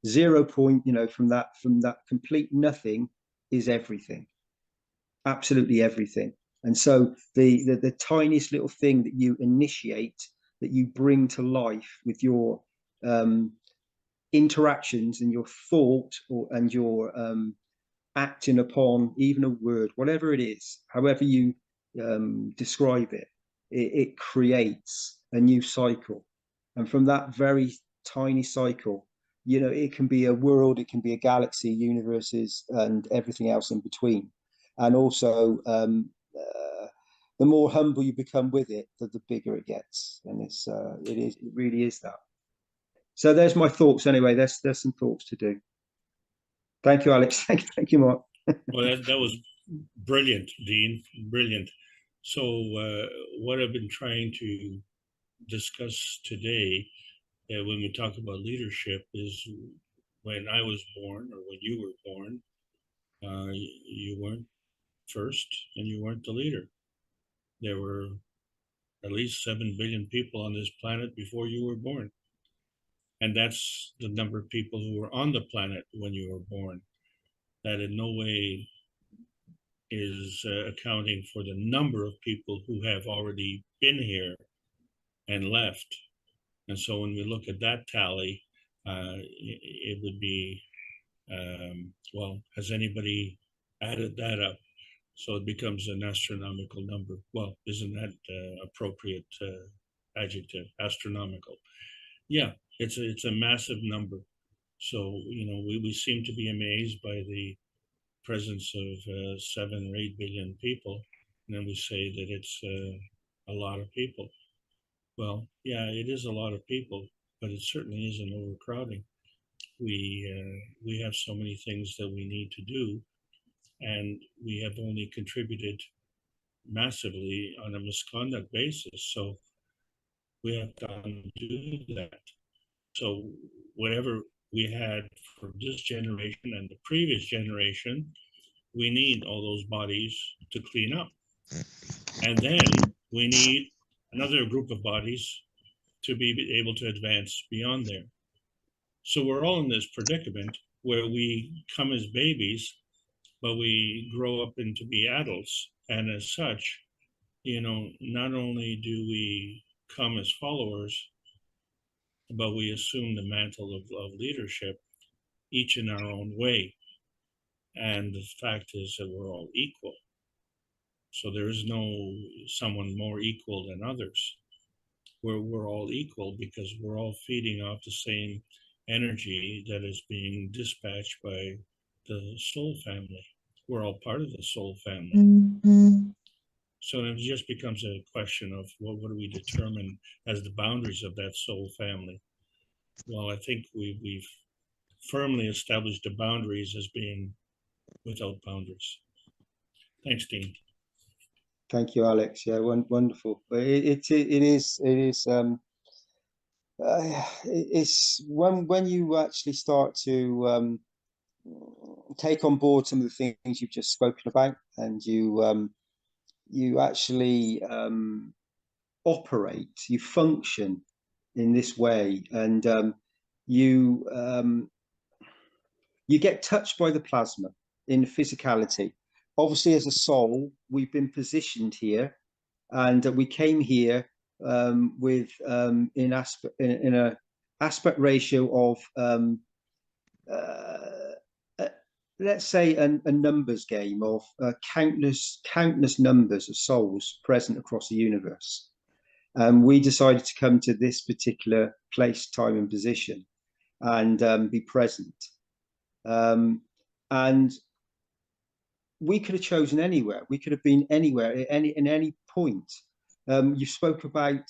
0 point, from that complete nothing is everything, absolutely everything. And so the tiniest little thing that you initiate, that you bring to life with your interactions and your thought, and your acting upon even a word, whatever it is, however you describe it, it creates a new cycle. And from that very tiny cycle, it can be a world, it can be a galaxy, universes, and everything else in between. And also, the more humble you become with it, the bigger it gets. And it really is that. So there's my thoughts anyway. There's some thoughts to do. Thank you, Alex. Thank you, Mark. Well, that was brilliant, Dean. Brilliant. So what I've been trying to discuss today, when we talk about leadership, is when I was born, or when you were born, you weren't first, and you weren't the leader. There were at least 7 billion people on this planet before you were born. And that's the number of people who were on the planet when you were born. That in no way is accounting for the number of people who have already been here and left. And so when we look at that tally, it would be, well, has anybody added that up? So it becomes an astronomical number. Well, isn't that appropriate adjective, astronomical? Yeah, it's a massive number. So, we seem to be amazed by the presence of 7 or 8 billion people, and then we say that it's a lot of people. Well, yeah, it is a lot of people, but it certainly isn't overcrowding. We have so many things that we need to do, and we have only contributed massively on a misconduct basis. So we have to undo that. So whatever we had for this generation and the previous generation, we need all those bodies to clean up. And then we need another group of bodies to be able to advance beyond there. So we're all in this predicament where we come as babies, but we grow up into be adults. And as such, not only do we come as followers, but we assume the mantle of leadership, each in our own way. And the fact is that we're all equal. So there is no someone more equal than others. We're all equal because we're all feeding off the same energy that is being dispatched by the soul family. We're all part of the soul family. So it just becomes a question of what do we determine as the boundaries of that soul family? Well, I think we've firmly established the boundaries as being without boundaries. Thanks, Dean. Thank you, Alex. Yeah, wonderful. But it is it's when you actually start to take on board some of the things you've just spoken about, and you actually operate, you function in this way, and you get touched by the plasma in physicality. Obviously, as a soul, we've been positioned here, and we came here with in a aspect ratio of let's say a numbers game of countless numbers of souls present across the universe. We decided to come to this particular place, time, and position, and be present. And we could have chosen anywhere. We could have been anywhere at any point. You spoke about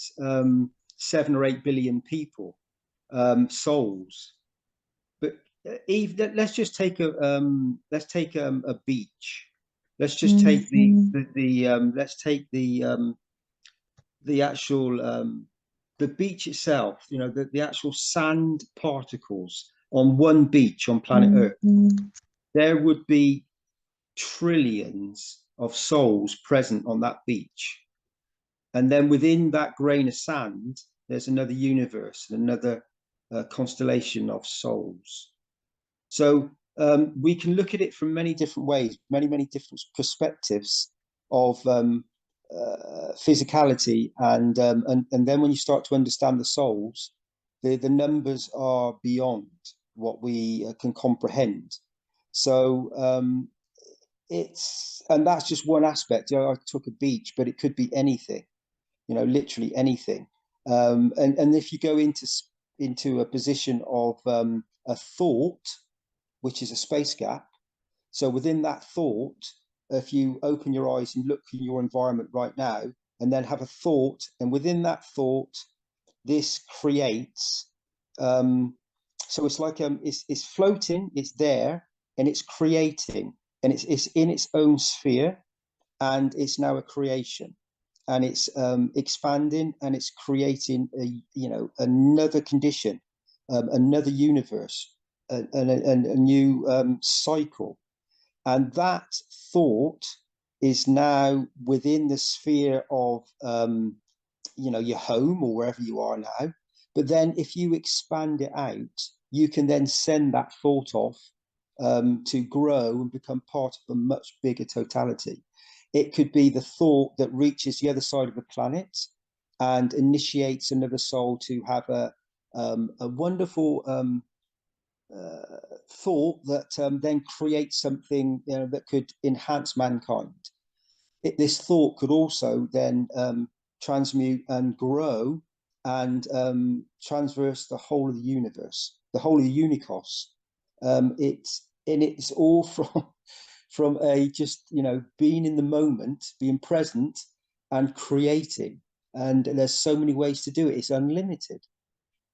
7 or 8 billion people, souls, but even let's just take a beach. Let's just take let's take the actual the beach itself. The actual sand particles on one beach on planet Earth. There would be trillions of souls present on that beach, and then within that grain of sand there's another universe, another constellation of souls. So we can look at it from many different ways, many different perspectives of physicality, and then when you start to understand the souls, the numbers are beyond what we can comprehend. So and that's just one aspect. I took a beach, but it could be anything, literally anything. And if you go into a position of a thought, which is a space gap, so within that thought, if you open your eyes and look in your environment right now, and then have a thought, and within that thought, this creates. So it's like it's floating, it's there, and it's creating, and it's in its own sphere, and it's now a creation, and it's expanding, and it's creating another condition, another universe, a new cycle. And that thought is now within the sphere of your home or wherever you are now. But then if you expand it out, you can then send that thought off to grow and become part of a much bigger totality. It could be the thought that reaches the other side of the planet and initiates another soul to have a wonderful thought that then creates something that could enhance mankind. This thought could also then transmute and grow and transverse the whole of the universe, the whole of the unicos. It's all from a just being in the moment, being present, and creating. And there's so many ways to do it. It's unlimited.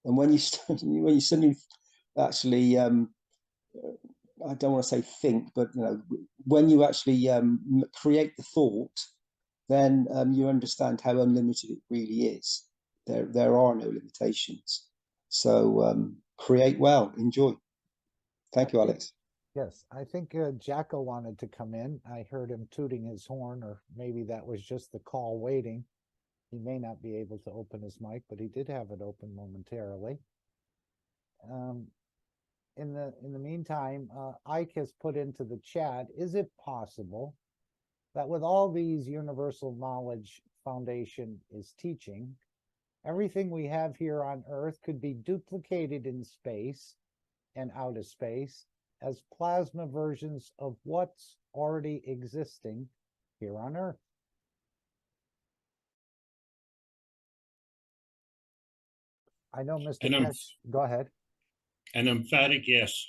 And when you suddenly actually I don't want to say think, but when you actually create the thought, then you understand how unlimited it really is. There are no limitations. So create well, enjoy. Thank you, Alex. Yes, I think Jacko wanted to come in. I heard him tooting his horn, or maybe that was just the call waiting. He may not be able to open his mic, but he did have it open momentarily. Um, in the meantime, Ike has put into the chat, is it possible that with all these universal knowledge Foundation is teaching, everything we have here on Earth could be duplicated in space and out of space as plasma versions of what's already existing here on Earth? I know Mr. And Kesh, go ahead. an emphatic yes.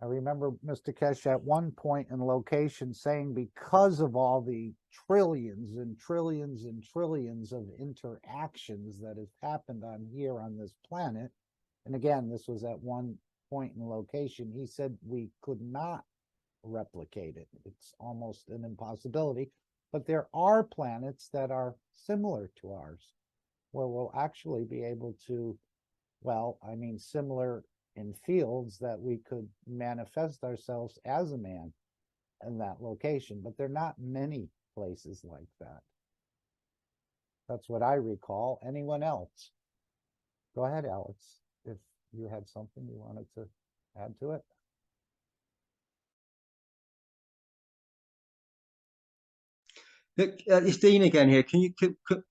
I remember Mr. Kesh at one point in location saying because of all the trillions and trillions and trillions of interactions that have happened on here on this planet, and again, this was at one point in location, he said we could not replicate it. It's almost an impossibility. But there are planets that are similar to ours, where we'll actually be able to, well, I mean, similar in fields that we could manifest ourselves as a man in that location, but there are not many places like that. That's what I recall. Anyone else? Go ahead, Alex, if you had something you wanted to add to it. Look, it's Dean again here. Can you?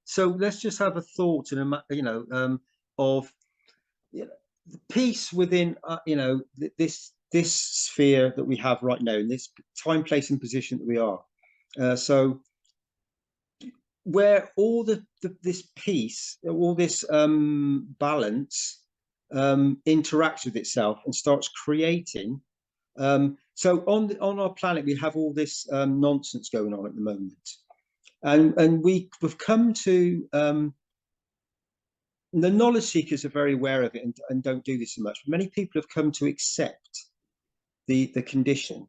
So let's just have a thought and of the peace within this sphere that we have right now in this time, place, and position that we are. So where all this peace, all this balance interacts with itself and starts creating. So on our planet, we have all this nonsense going on at the moment. And we've come to the knowledge seekers are very aware of it and don't do this so much. Many people have come to accept the condition,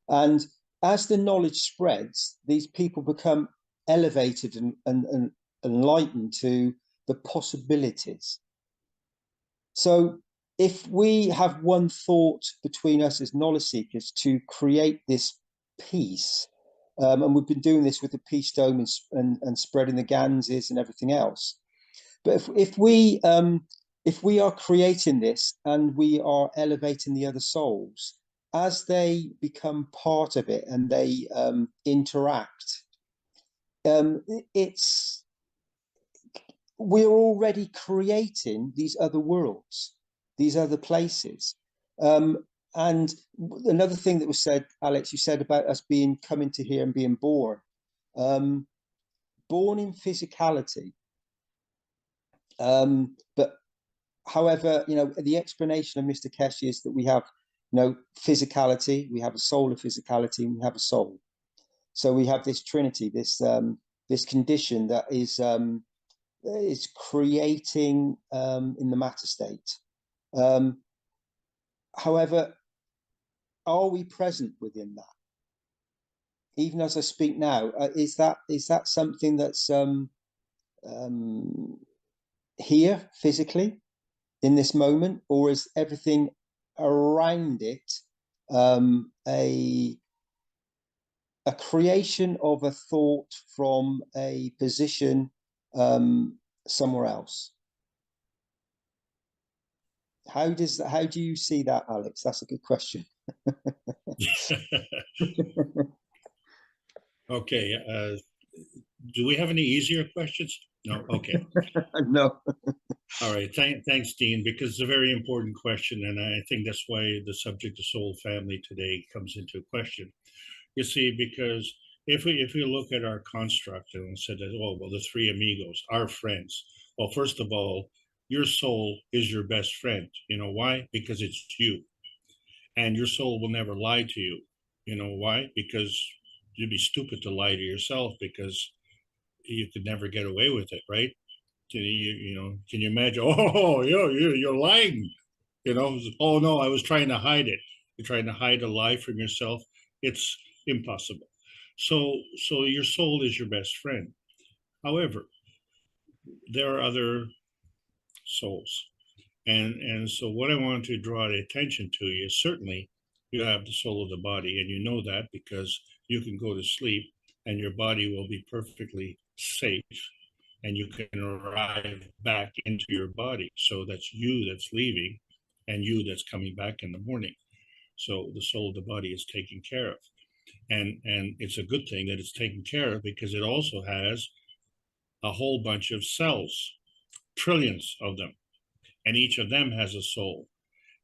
and as the knowledge spreads, these people become elevated and enlightened to the possibilities. So if we have one thought between us as knowledge seekers to create this peace, and we've been doing this with the peace dome and spreading the Ganses and everything else. But if we are creating this and we are elevating the other souls, as they become part of it and they interact, we're already creating these other worlds, these other places. And another thing that was said, Alex, you said about us coming to here and being born. Born in physicality. But however, the explanation of Mr. Kesh is that we have, physicality, we have a soul of physicality, and we have a soul. So we have this trinity, this condition that is creating in the matter state. However, are we present within that? Even as I speak now, is that something that's here physically in this moment, or is everything around it a creation of a thought from a position somewhere else? How do you see that, Alex? That's a good question. Okay. Do we have any easier questions? No. Okay. No. All right. Thanks, Dean, because it's a very important question, and I think that's why the subject of soul family today comes into question. You see, because if we look at our construct and said that, oh well, the three amigos, our friends. Well, first of all, your soul is your best friend. You know why? Because it's you, and your soul will never lie to you. You know why? Because you'd be stupid to lie to yourself, because you could never get away with it, right? Can you imagine? Oh, you're lying. Oh no, I was trying to hide it. You're trying to hide a lie from yourself. It's impossible. So your soul is your best friend. However, there are other souls. And so what I want to draw the attention to is certainly you have the soul of the body, and you know that because you can go to sleep and your body will be perfectly safe and you can arrive back into your body. So that's you that's leaving and you that's coming back in the morning. So the soul of the body is taken care of. And it's a good thing that it's taken care of because it also has a whole bunch of cells, trillions of them, and each of them has a soul,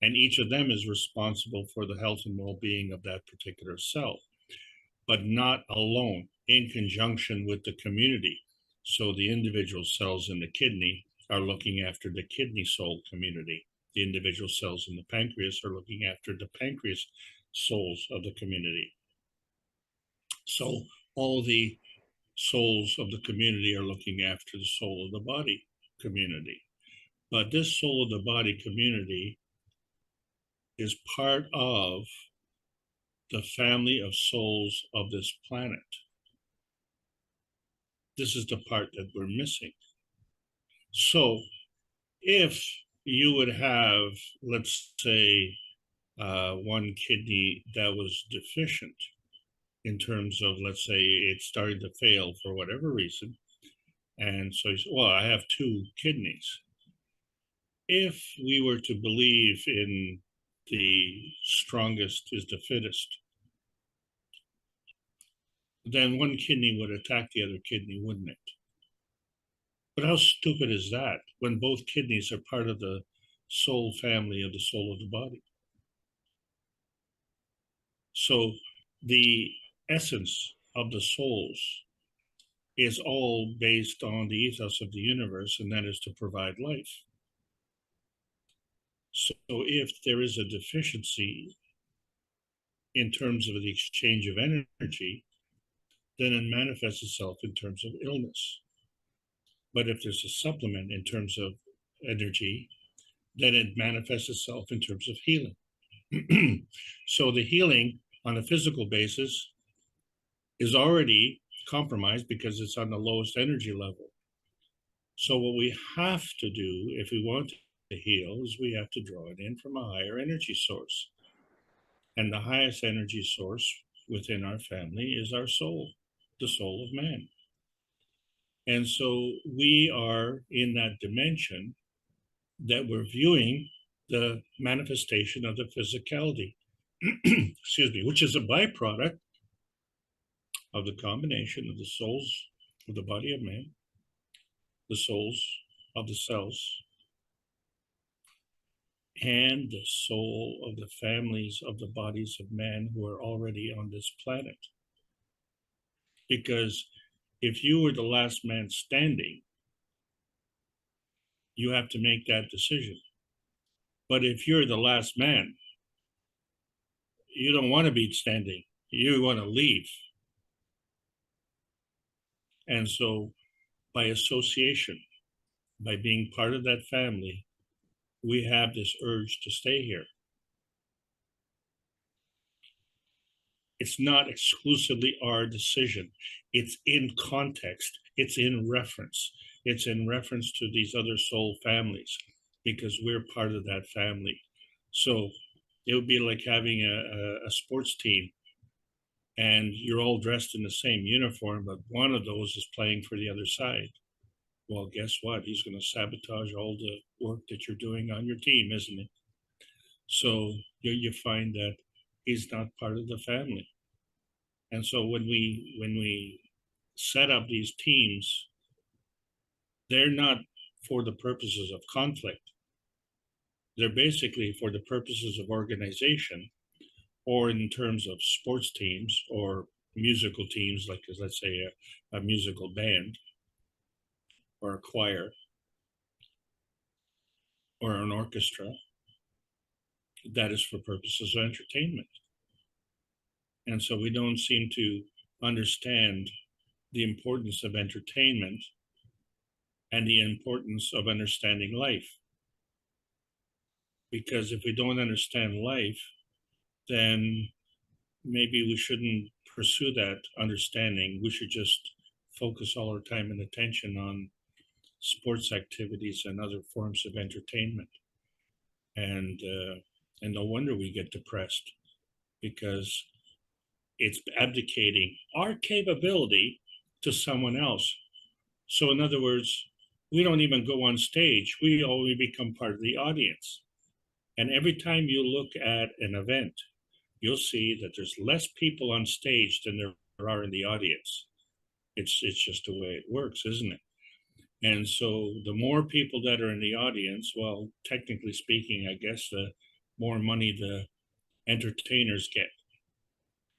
and each of them is responsible for the health and well-being of that particular cell, but not alone, in conjunction with the community. So the individual cells in the kidney are looking after the kidney soul community. The individual cells in the pancreas are looking after the pancreas souls of the community. So all the souls of the community are looking after the soul of the body community. But this soul of the body community is part of the family of souls of this planet. This is the part that we're missing. So if you would have, let's say, one kidney that was deficient in terms of, let's say, it started to fail for whatever reason, and so you say, well, I have two kidneys. If we were to believe in the strongest is the fittest, then one kidney would attack the other kidney, wouldn't it? But how stupid is that when both kidneys are part of the soul family of the soul of the body? So the essence of the souls is all based on the ethos of the universe, and that is to provide life. So if there is a deficiency in terms of the exchange of energy, then it manifests itself in terms of illness. But if there's a supplement in terms of energy, then it manifests itself in terms of healing. So the healing on a physical basis is already compromised because it's on the lowest energy level. So what we have to do if we want to heal is we have to draw it in from a higher energy source. And the highest energy source within our family is our soul, the soul of man. And so we are in that dimension that we're viewing the manifestation of the physicality, excuse me, which is a byproduct of the combination of the souls of the body of man, the souls of the cells, and the soul of the families of the bodies of man who are already on this planet. Because if you were the last man standing, you have to make that decision. But if you're the last man, you don't want to be standing, you want to leave. And so by association, by being part of that family, we have this urge to stay here. It's not exclusively our decision. It's in context. It's in reference. It's in reference to these other soul families because we're part of that family. So it would be like having a sports team and you're all dressed in the same uniform, but one of those is playing for the other side. Well, guess what? He's going to sabotage all the work that you're doing on your team, isn't it? So you find that he's not part of the family. And so when we set up these teams, they're not for the purposes of conflict. They're basically for the purposes of organization, or in terms of sports teams or musical teams, like let's say a musical band or a choir or an orchestra. That is for purposes of entertainment. And so we don't seem to understand the importance of entertainment and the importance of understanding life. Because if we don't understand life, then maybe we shouldn't pursue that understanding. We should just focus all our time and attention on sports activities and other forms of entertainment. And no wonder we get depressed, because it's abdicating our capability to someone else. So in other words, we don't even go on stage. We only become part of the audience. And every time you look at an event, you'll see that there's less people on stage than there are in the audience. It's just the way it works, isn't it? And so the more people that are in the audience, well, technically speaking, I guess the more money the entertainers get.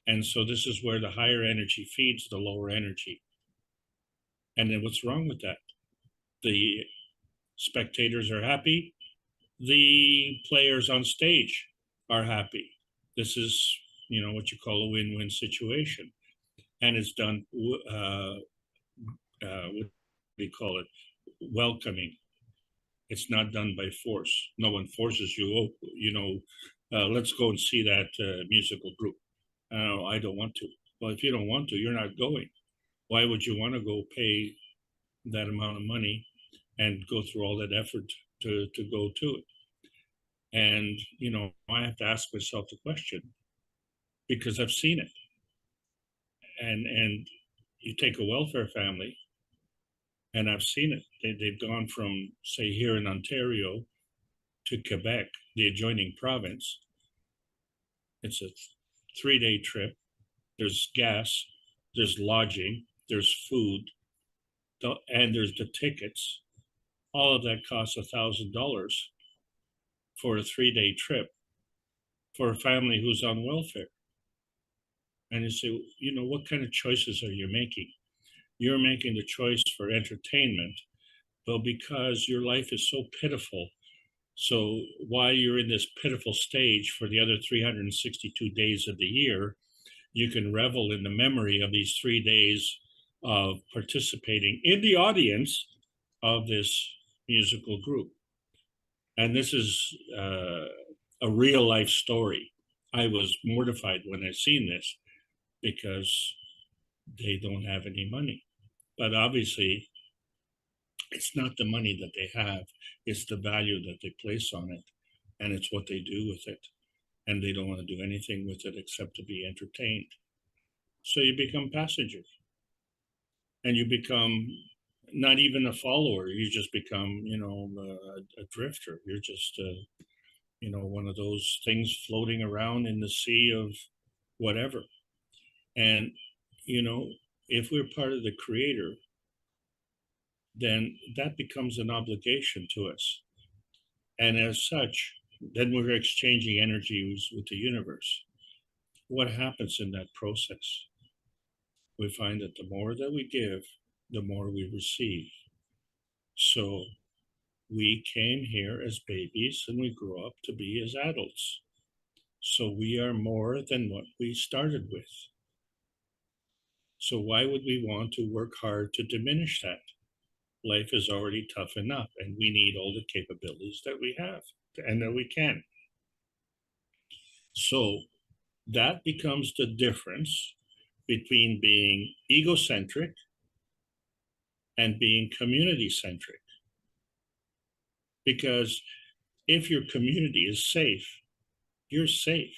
And so this is where the higher energy feeds the lower energy. And then what's wrong with that? The spectators are happy. The players on stage are happy. This is, what you call a win-win situation. And it's done, what do you call it? Welcoming. It's not done by force. No one forces you, let's go and see that musical group. I don't want to. Well, if you don't want to, you're not going. Why would you want to go pay that amount of money and go through all that effort to go to it? And, I have to ask myself the question, because I've seen it. And you take a welfare family, and I've seen it. They've gone from, say, here in Ontario to Quebec, the adjoining province. It's a 3-day trip. There's gas, there's lodging, there's food, and there's the tickets. All of that costs $1,000 for a 3-day trip for a family who's on welfare. And you say, what kind of choices are you making? You're making the choice for entertainment, but because your life is so pitiful, so while you're in this pitiful stage for the other 362 days of the year, you can revel in the memory of these 3 days of participating in the audience of this musical group. And this is a real life story. I was mortified when I seen this, because they don't have any money. But obviously, it's not the money that they have, it's the value that they place on it, and it's what they do with it. And they don't want to do anything with it except to be entertained. So you become passengers, and you become not even a follower. You just become, a drifter. You're just, one of those things floating around in the sea of whatever. And, if we're part of the creator, then that becomes an obligation to us. And as such, then we're exchanging energies with the universe. What happens in that process? We find that the more that we give, the more we receive. So we came here as babies and we grew up to be as adults. So we are more than what we started with. So why would we want to work hard to diminish that? Life is already tough enough, and we need all the capabilities that we have and that we can. So that becomes the difference between being egocentric and being community-centric. Because if your community is safe, you're safe.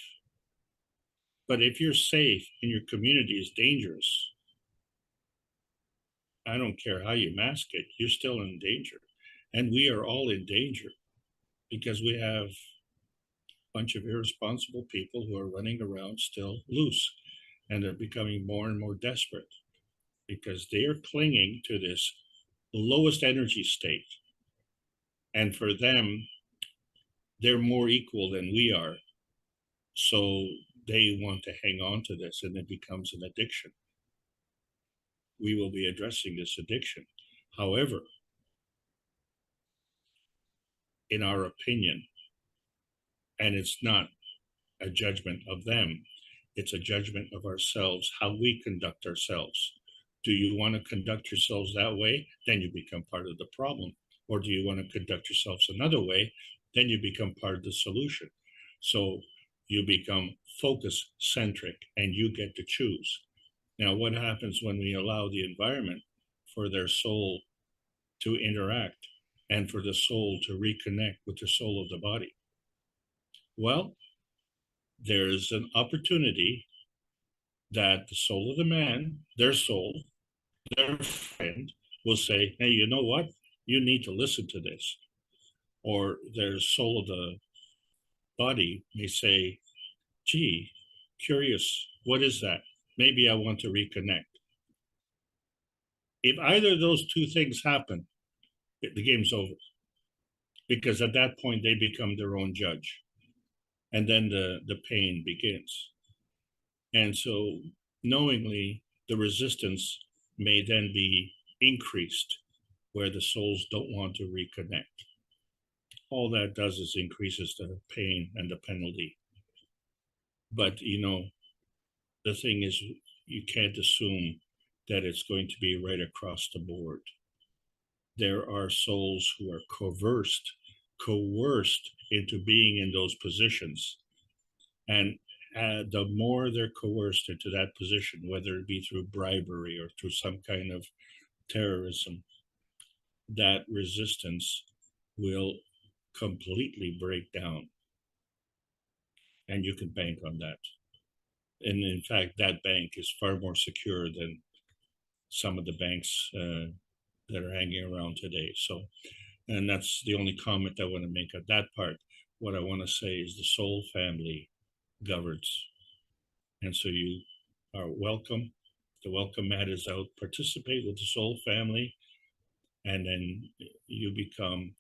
But if you're safe and your community is dangerous, I don't care how you mask it, you're still in danger. And we are all in danger because we have a bunch of irresponsible people who are running around still loose, and they're becoming more and more desperate because they are clinging to this lowest energy state. And for them, they're more equal than we are. So they want to hang on to this, and it becomes an addiction. We will be addressing this addiction. However, in our opinion, and it's not a judgment of them, it's a judgment of ourselves, how we conduct ourselves. Do you want to conduct yourselves that way? Then you become part of the problem. Or do you want to conduct yourselves another way? Then you become part of the solution. So you become focus-centric and you get to choose. Now, what happens when we allow the environment for their soul to interact and for the soul to reconnect with the soul of the body? Well, there's an opportunity that the soul of the man, their soul, their friend, will say, hey, you know what? You need to listen to this. Or their soul of the body may say, gee, curious, what is that? Maybe I want to reconnect. If either of those two things happen, the game's over. Because at that point, they become their own judge. And then the pain begins. And so knowingly, the resistance may then be increased where the souls don't want to reconnect. All that does is increases the pain and the penalty. But, you know, the thing is, you can't assume that it's going to be right across the board. There are souls who are coerced into being in those positions. And the more they're coerced into that position, whether it be through bribery or through some kind of terrorism, that resistance will completely break down. And you can bank on that. And in fact, that bank is far more secure than some of the banks that are hanging around today. So, and that's the only comment I want to make on that part. What I want to say is the soul family governs. And so you are welcome. The welcome mat is out. Participate with the soul family. And then you become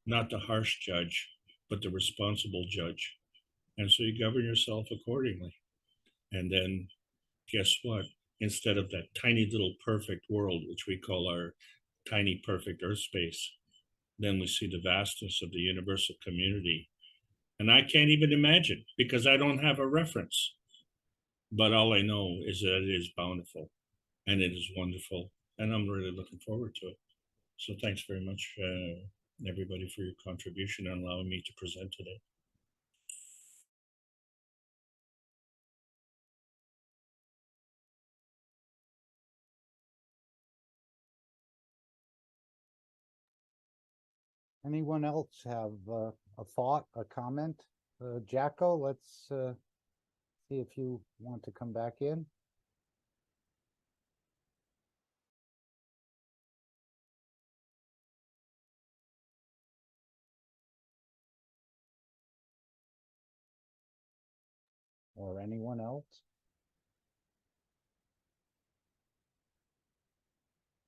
not the harsh judge, but the responsible judge. And so you govern yourself accordingly. And then guess what? Instead of that tiny little perfect world, which we call our tiny perfect earth space, then we see the vastness of the universal community. And I can't even imagine because I don't have a reference. But all I know is that it is bountiful and it is wonderful. And I'm really looking forward to it. So thanks very much, everybody, for your contribution and allowing me to present today. Anyone else have a thought, a comment? Jacko, let's see if you want to come back in. Or anyone else?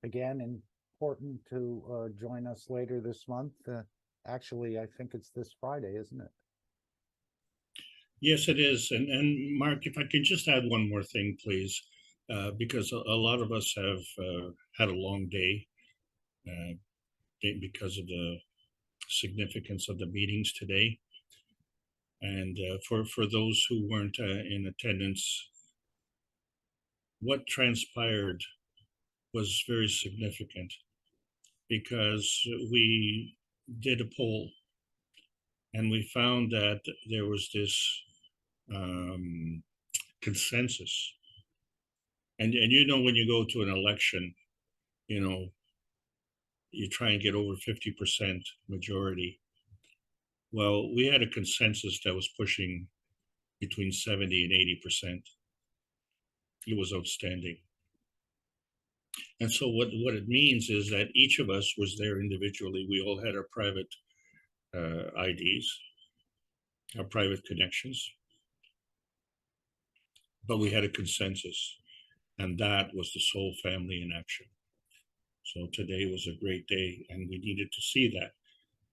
Again, important to join us later this month. Actually, I think it's this Friday, isn't it? Yes, it is. And Mark, if I could just add one more thing, please, because a lot of us have had a long day because of the significance of the meetings today. And for those who weren't in attendance, what transpired was very significant because we did a poll and we found that there was this consensus. And you know, when you go to an election, you know, you try and get over 50% majority. Well, we had a consensus that was pushing between 70 and 80%. It was outstanding. And so what it means is that each of us was there individually. We all had our private IDs, our private connections, but we had a consensus, and that was the soul family in action. So today was a great day, and we needed to see that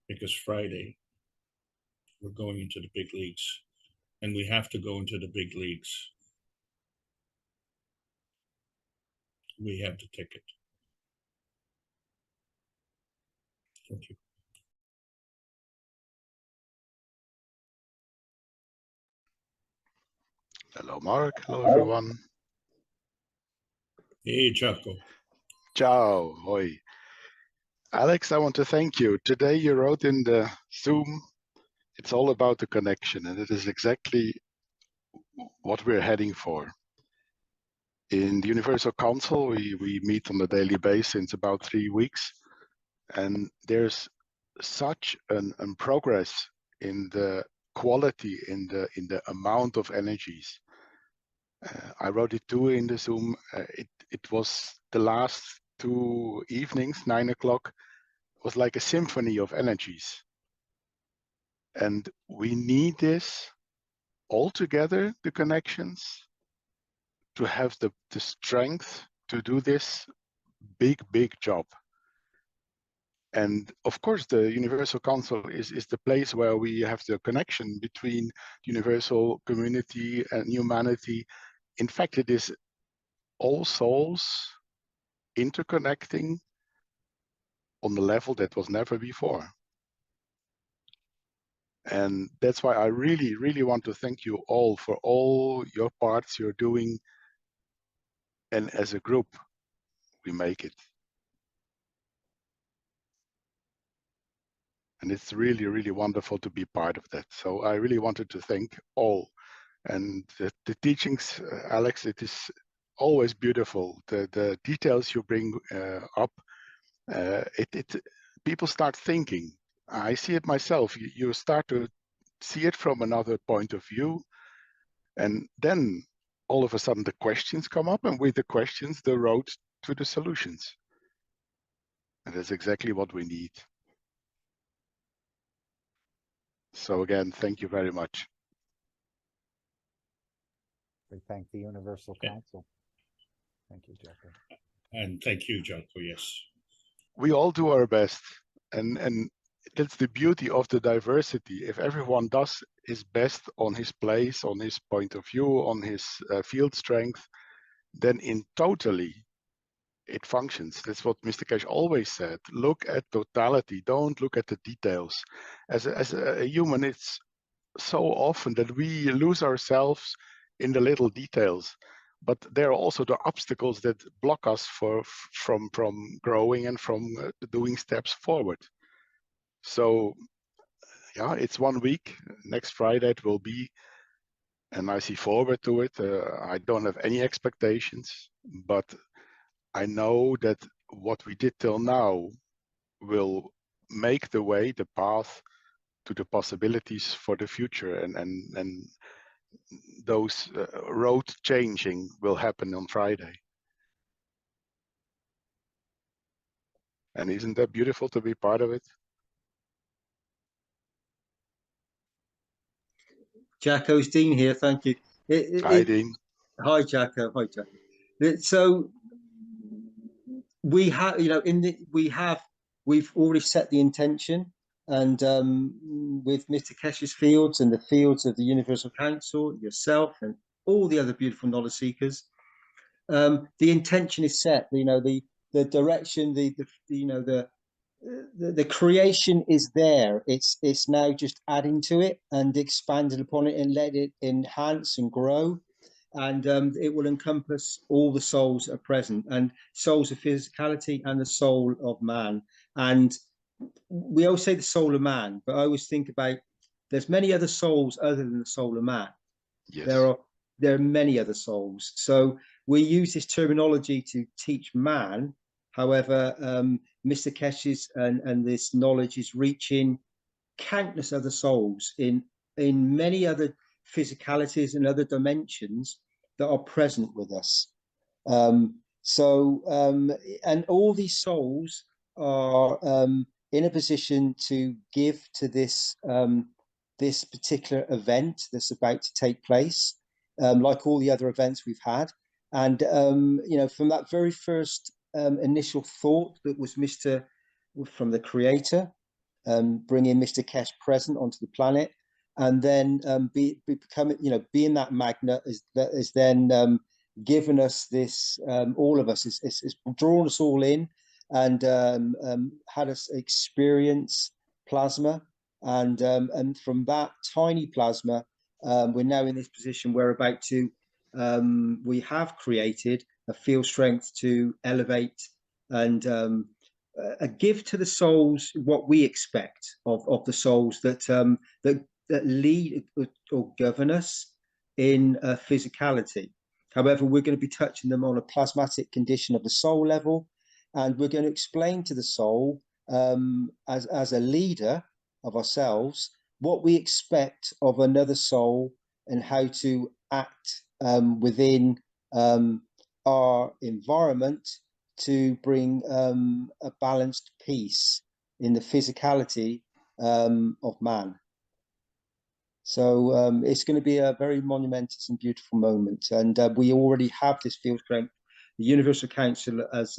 because Friday we're going into the big leagues, and we have to go into the big leagues. We have the ticket. Thank you. Hello, Mark. Hello, everyone. Hey, Jaco. Ciao. Hoi. Alex, I want to thank you. Today you wrote in the Zoom, it's all about the connection, and it is exactly what we're heading for. In the Universal Council, we meet on a daily basis since about 3 weeks, And there's such an progress in the quality, in the amount of energies. I wrote it too in the Zoom. It was the last 2 evenings, 9 o'clock, was like a symphony of energies. And we need this all together, the connections, to have the strength to do this big job. And of course, the Universal Council is the place where we have the connection between the universal community and humanity. In fact, it is all souls interconnecting on the level that was never before. And that's why I really want to thank you all for all your parts you're doing. And as a group, we make it. And it's really wonderful to be part of that. So I really wanted to thank all. And the teachings, Alex, it is always beautiful. The details you bring up, people start thinking. I see it myself. You start to see it from another point of view. And then all of a sudden the questions come up, and with the questions, the road to the solutions. And that's exactly what we need. So again, thank you very much. We thank the Universal Council. Thank you, Jacko. And thank you, Jacko, yes. We all do our best. And that's the beauty of the diversity. If everyone does his best on his place, on his point of view, on his field strength, then in totally it functions. That's what Mr. Cash always said. Look at totality, don't look at the details. As a human, it's so often that we lose ourselves in the little details, but there are also the obstacles that block us from growing and from doing steps forward. So yeah, it's 1 week. Next Friday it will be, and I see forward to it. I don't have any expectations, but I know that what we did till now will make the way, the path to the possibilities for the future, and those road changing will happen on Friday. And isn't that beautiful to be part of it? Jacko's Dean here. Thank you. Hi, Dean. Hi, Jacko. Hi, Jacko. So we have, you know, we've already set the intention, and with Mr. Kesh's fields and the fields of the Universal Council, yourself, and all the other beautiful knowledge seekers, the intention is set. You know, the direction, the creation is there. It's now just adding to it and expanding upon it and let it enhance and grow. And it will encompass all the souls that are present, and souls of physicality and the soul of man. And we always say the soul of man, but I always think about there's many other souls other than the soul of man. Yes. There are many other souls. So we use this terminology to teach man. However, Mr. Kesh's and this knowledge is reaching countless other souls in many other physicalities and other dimensions that are present with us. And all these souls are in a position to give to this this particular event that's about to take place, like all the other events we've had. And you know, from that very first initial thought that was from the creator, bringing Mr. Kesh present onto the planet, and then becoming, you know, being that magnet that is then given us this, all of us is drawn us all in, and had us experience plasma, and from that tiny plasma, we're now in this position where about to we have created a field strength to elevate and give to the souls what we expect of the souls that that lead or govern us in physicality. However, we're going to be touching them on a plasmatic condition of the soul level, and we're going to explain to the soul as a leader of ourselves, what we expect of another soul and how to act within our environment to bring a balanced peace in the physicality of man. So it's going to be a very monumentous and beautiful moment. And we already have this field strength. The Universal Council has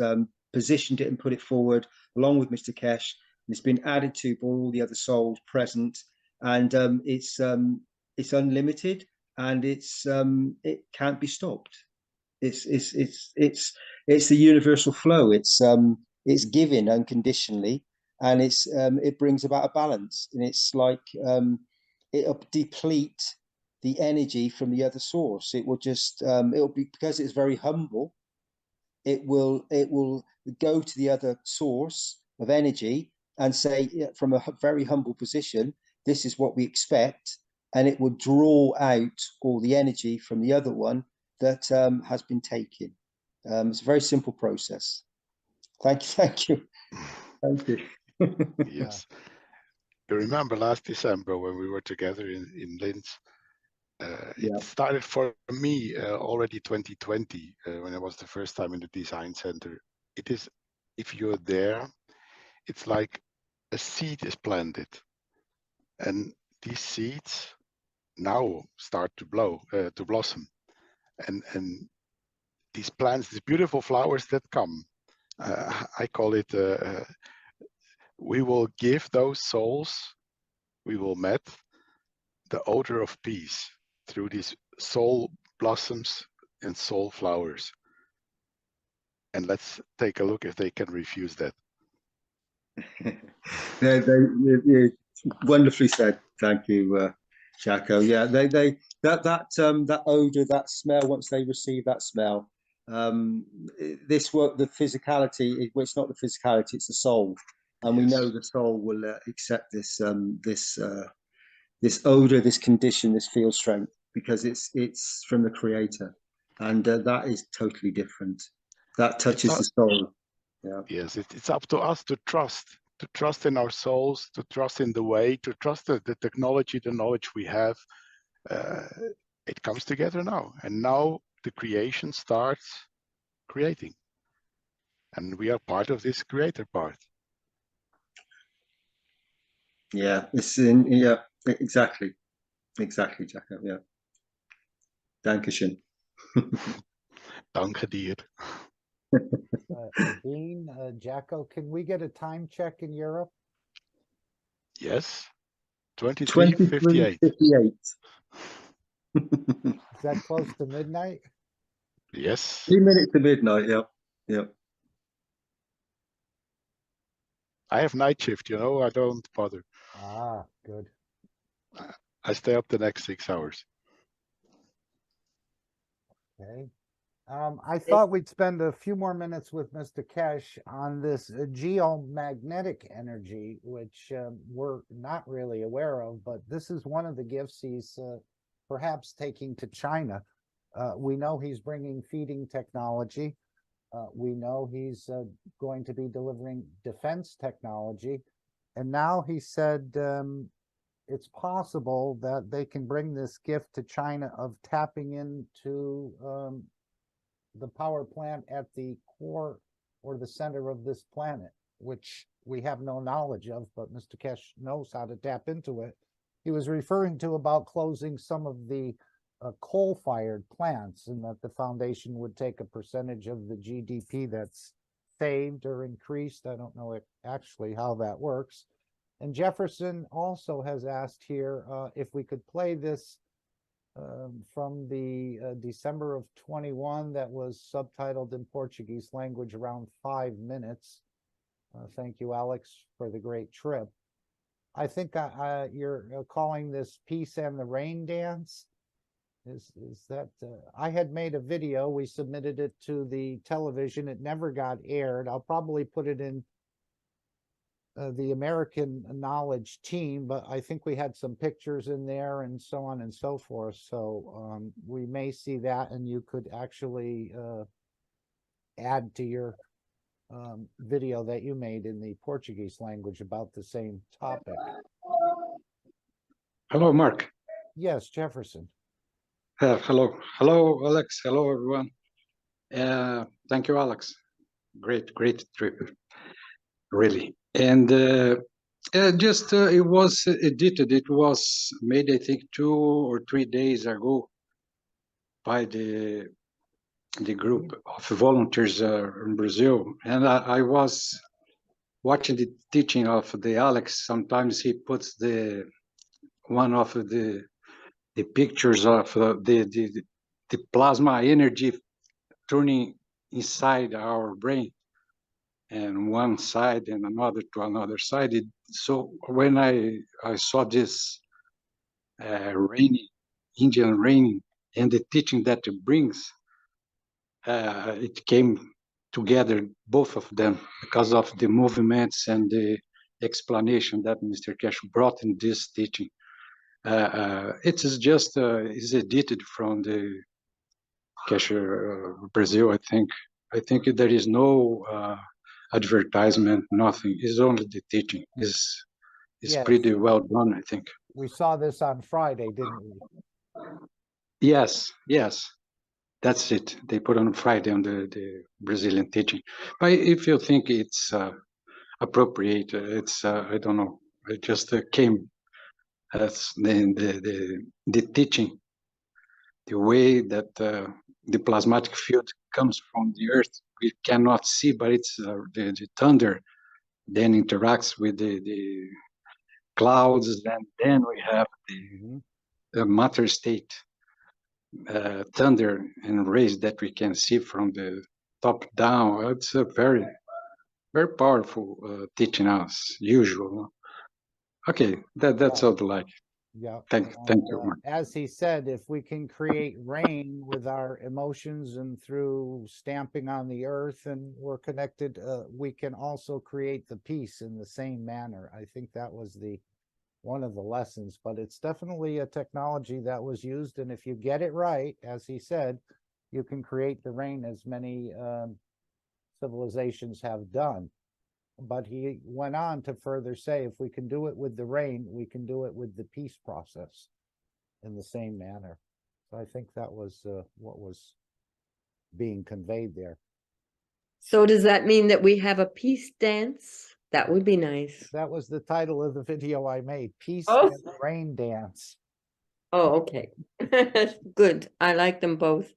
positioned it and put it forward along with Mr. Kesh. And it's been added to by all the other souls present. And it's unlimited, and it can't be stopped. It's the universal flow. It's given unconditionally, and it brings about a balance. And it's like it'll deplete the energy from the other source. It will just it'll be, because it's very humble, it will go to the other source of energy and say, from a very humble position, this is what we expect, and it will draw out all the energy from the other one that has been taken. It's a very simple process. Thank you. Yes. You remember last December when we were together in Linz? It started for me already 2020 when it was the first time in the design center. It is, if you're there, it's like a seed is planted, and these seeds now start to blossom, and these plants, these beautiful flowers that come, I call it, we will give those souls, we will met the odor of peace through these soul blossoms and soul flowers. And let's take a look if they can refuse that. they wonderfully said. Thank you, Jacko. Yeah, that odor, that smell. Once they receive that smell, this work, the physicality. It's not the physicality; it's the soul, and we know the soul will accept this this odor, this condition, this field strength, because it's from the Creator, and that is totally different. That touches the soul. Yeah. Yes, it's up to us to trust in our souls, to trust in the way, to trust the technology, the knowledge we have. It comes together now, and now the creation starts creating, and we are part of this creator part. Yeah, exactly, Jacko. Yeah. Dankeschön. Danke dir. Dean, Jacko, can we get a time check in Europe? Yes, 23:58. Is that close to midnight? Yes. 3 minutes to midnight. Yeah. I have night shift, I don't bother. Ah, good. I stay up the next 6 hours. Okay. I thought we'd spend a few more minutes with Mr. Kesh on this geomagnetic energy, which we're not really aware of, but this is one of the gifts he's perhaps taking to China. We know he's bringing feeding technology. We know he's going to be delivering defense technology. And now he said it's possible that they can bring this gift to China of tapping into the power plant at the core or the center of this planet, which we have no knowledge of, but Mr. Kesh knows how to tap into it. He was referring to about closing some of the coal-fired plants, and that the foundation would take a percentage of the GDP that's saved or increased. I don't know actually how that works. And Jefferson also has asked here if we could play this from the December of 21 that was subtitled in Portuguese language, around 5 minutes. Thank you, Alex, for the great trip. I think you're calling this Peace and the Rain Dance. Is that I had made a video, we submitted it to the television, it never got aired. I'll probably put it in the American Knowledge team, but I think we had some pictures in there and so on and so forth. So we may see that, and you could actually add to your video that you made in the Portuguese language about the same topic. Hello, Mark. Yes, Jefferson. Hello. Hello, Alex. Hello, everyone. Thank you, Alex. Great trip, really. And it was edited. It was made, I think, 2 or 3 days ago by the group of volunteers in Brazil. And I was watching the teaching of the Alex. Sometimes he puts one of the pictures of the plasma energy turning inside our brain, and one side and another to another side. So when I saw this Indian raining and the teaching that it brings, it came together, both of them, because of the movements and the explanation that Mr. Cash brought in this teaching. It is just is edited from the Cash Brazil, I think. I think there is no advertisement, nothing. It's only the teaching. It's Yes. pretty well done, I think. We saw this on Friday, didn't we? Yes, that's it. They put on Friday on the Brazilian teaching. But if you think it's appropriate, it's I don't know. It just came as the teaching, the way that the plasmatic field comes from the earth. We cannot see, but it's the thunder then interacts with the clouds, and then we have the matter state thunder and rays that we can see from the top down. It's a very powerful teaching as usual. Okay, that's all I like. Yeah. Thank you, Mark. As he said, if we can create rain with our emotions and through stamping on the earth and we're connected, we can also create the peace in the same manner. I think that was one of the lessons, but it's definitely a technology that was used. And if you get it right, as he said, you can create the rain as many civilizations have done. But he went on to further say, if we can do it with the rain, we can do it with the peace process in the same manner. So I think that was what was being conveyed there. So does that mean that we have a peace dance? That would be nice. That was the title of the video I made, Peace Oh. and Rain Dance. Oh, okay. Good. I like them both.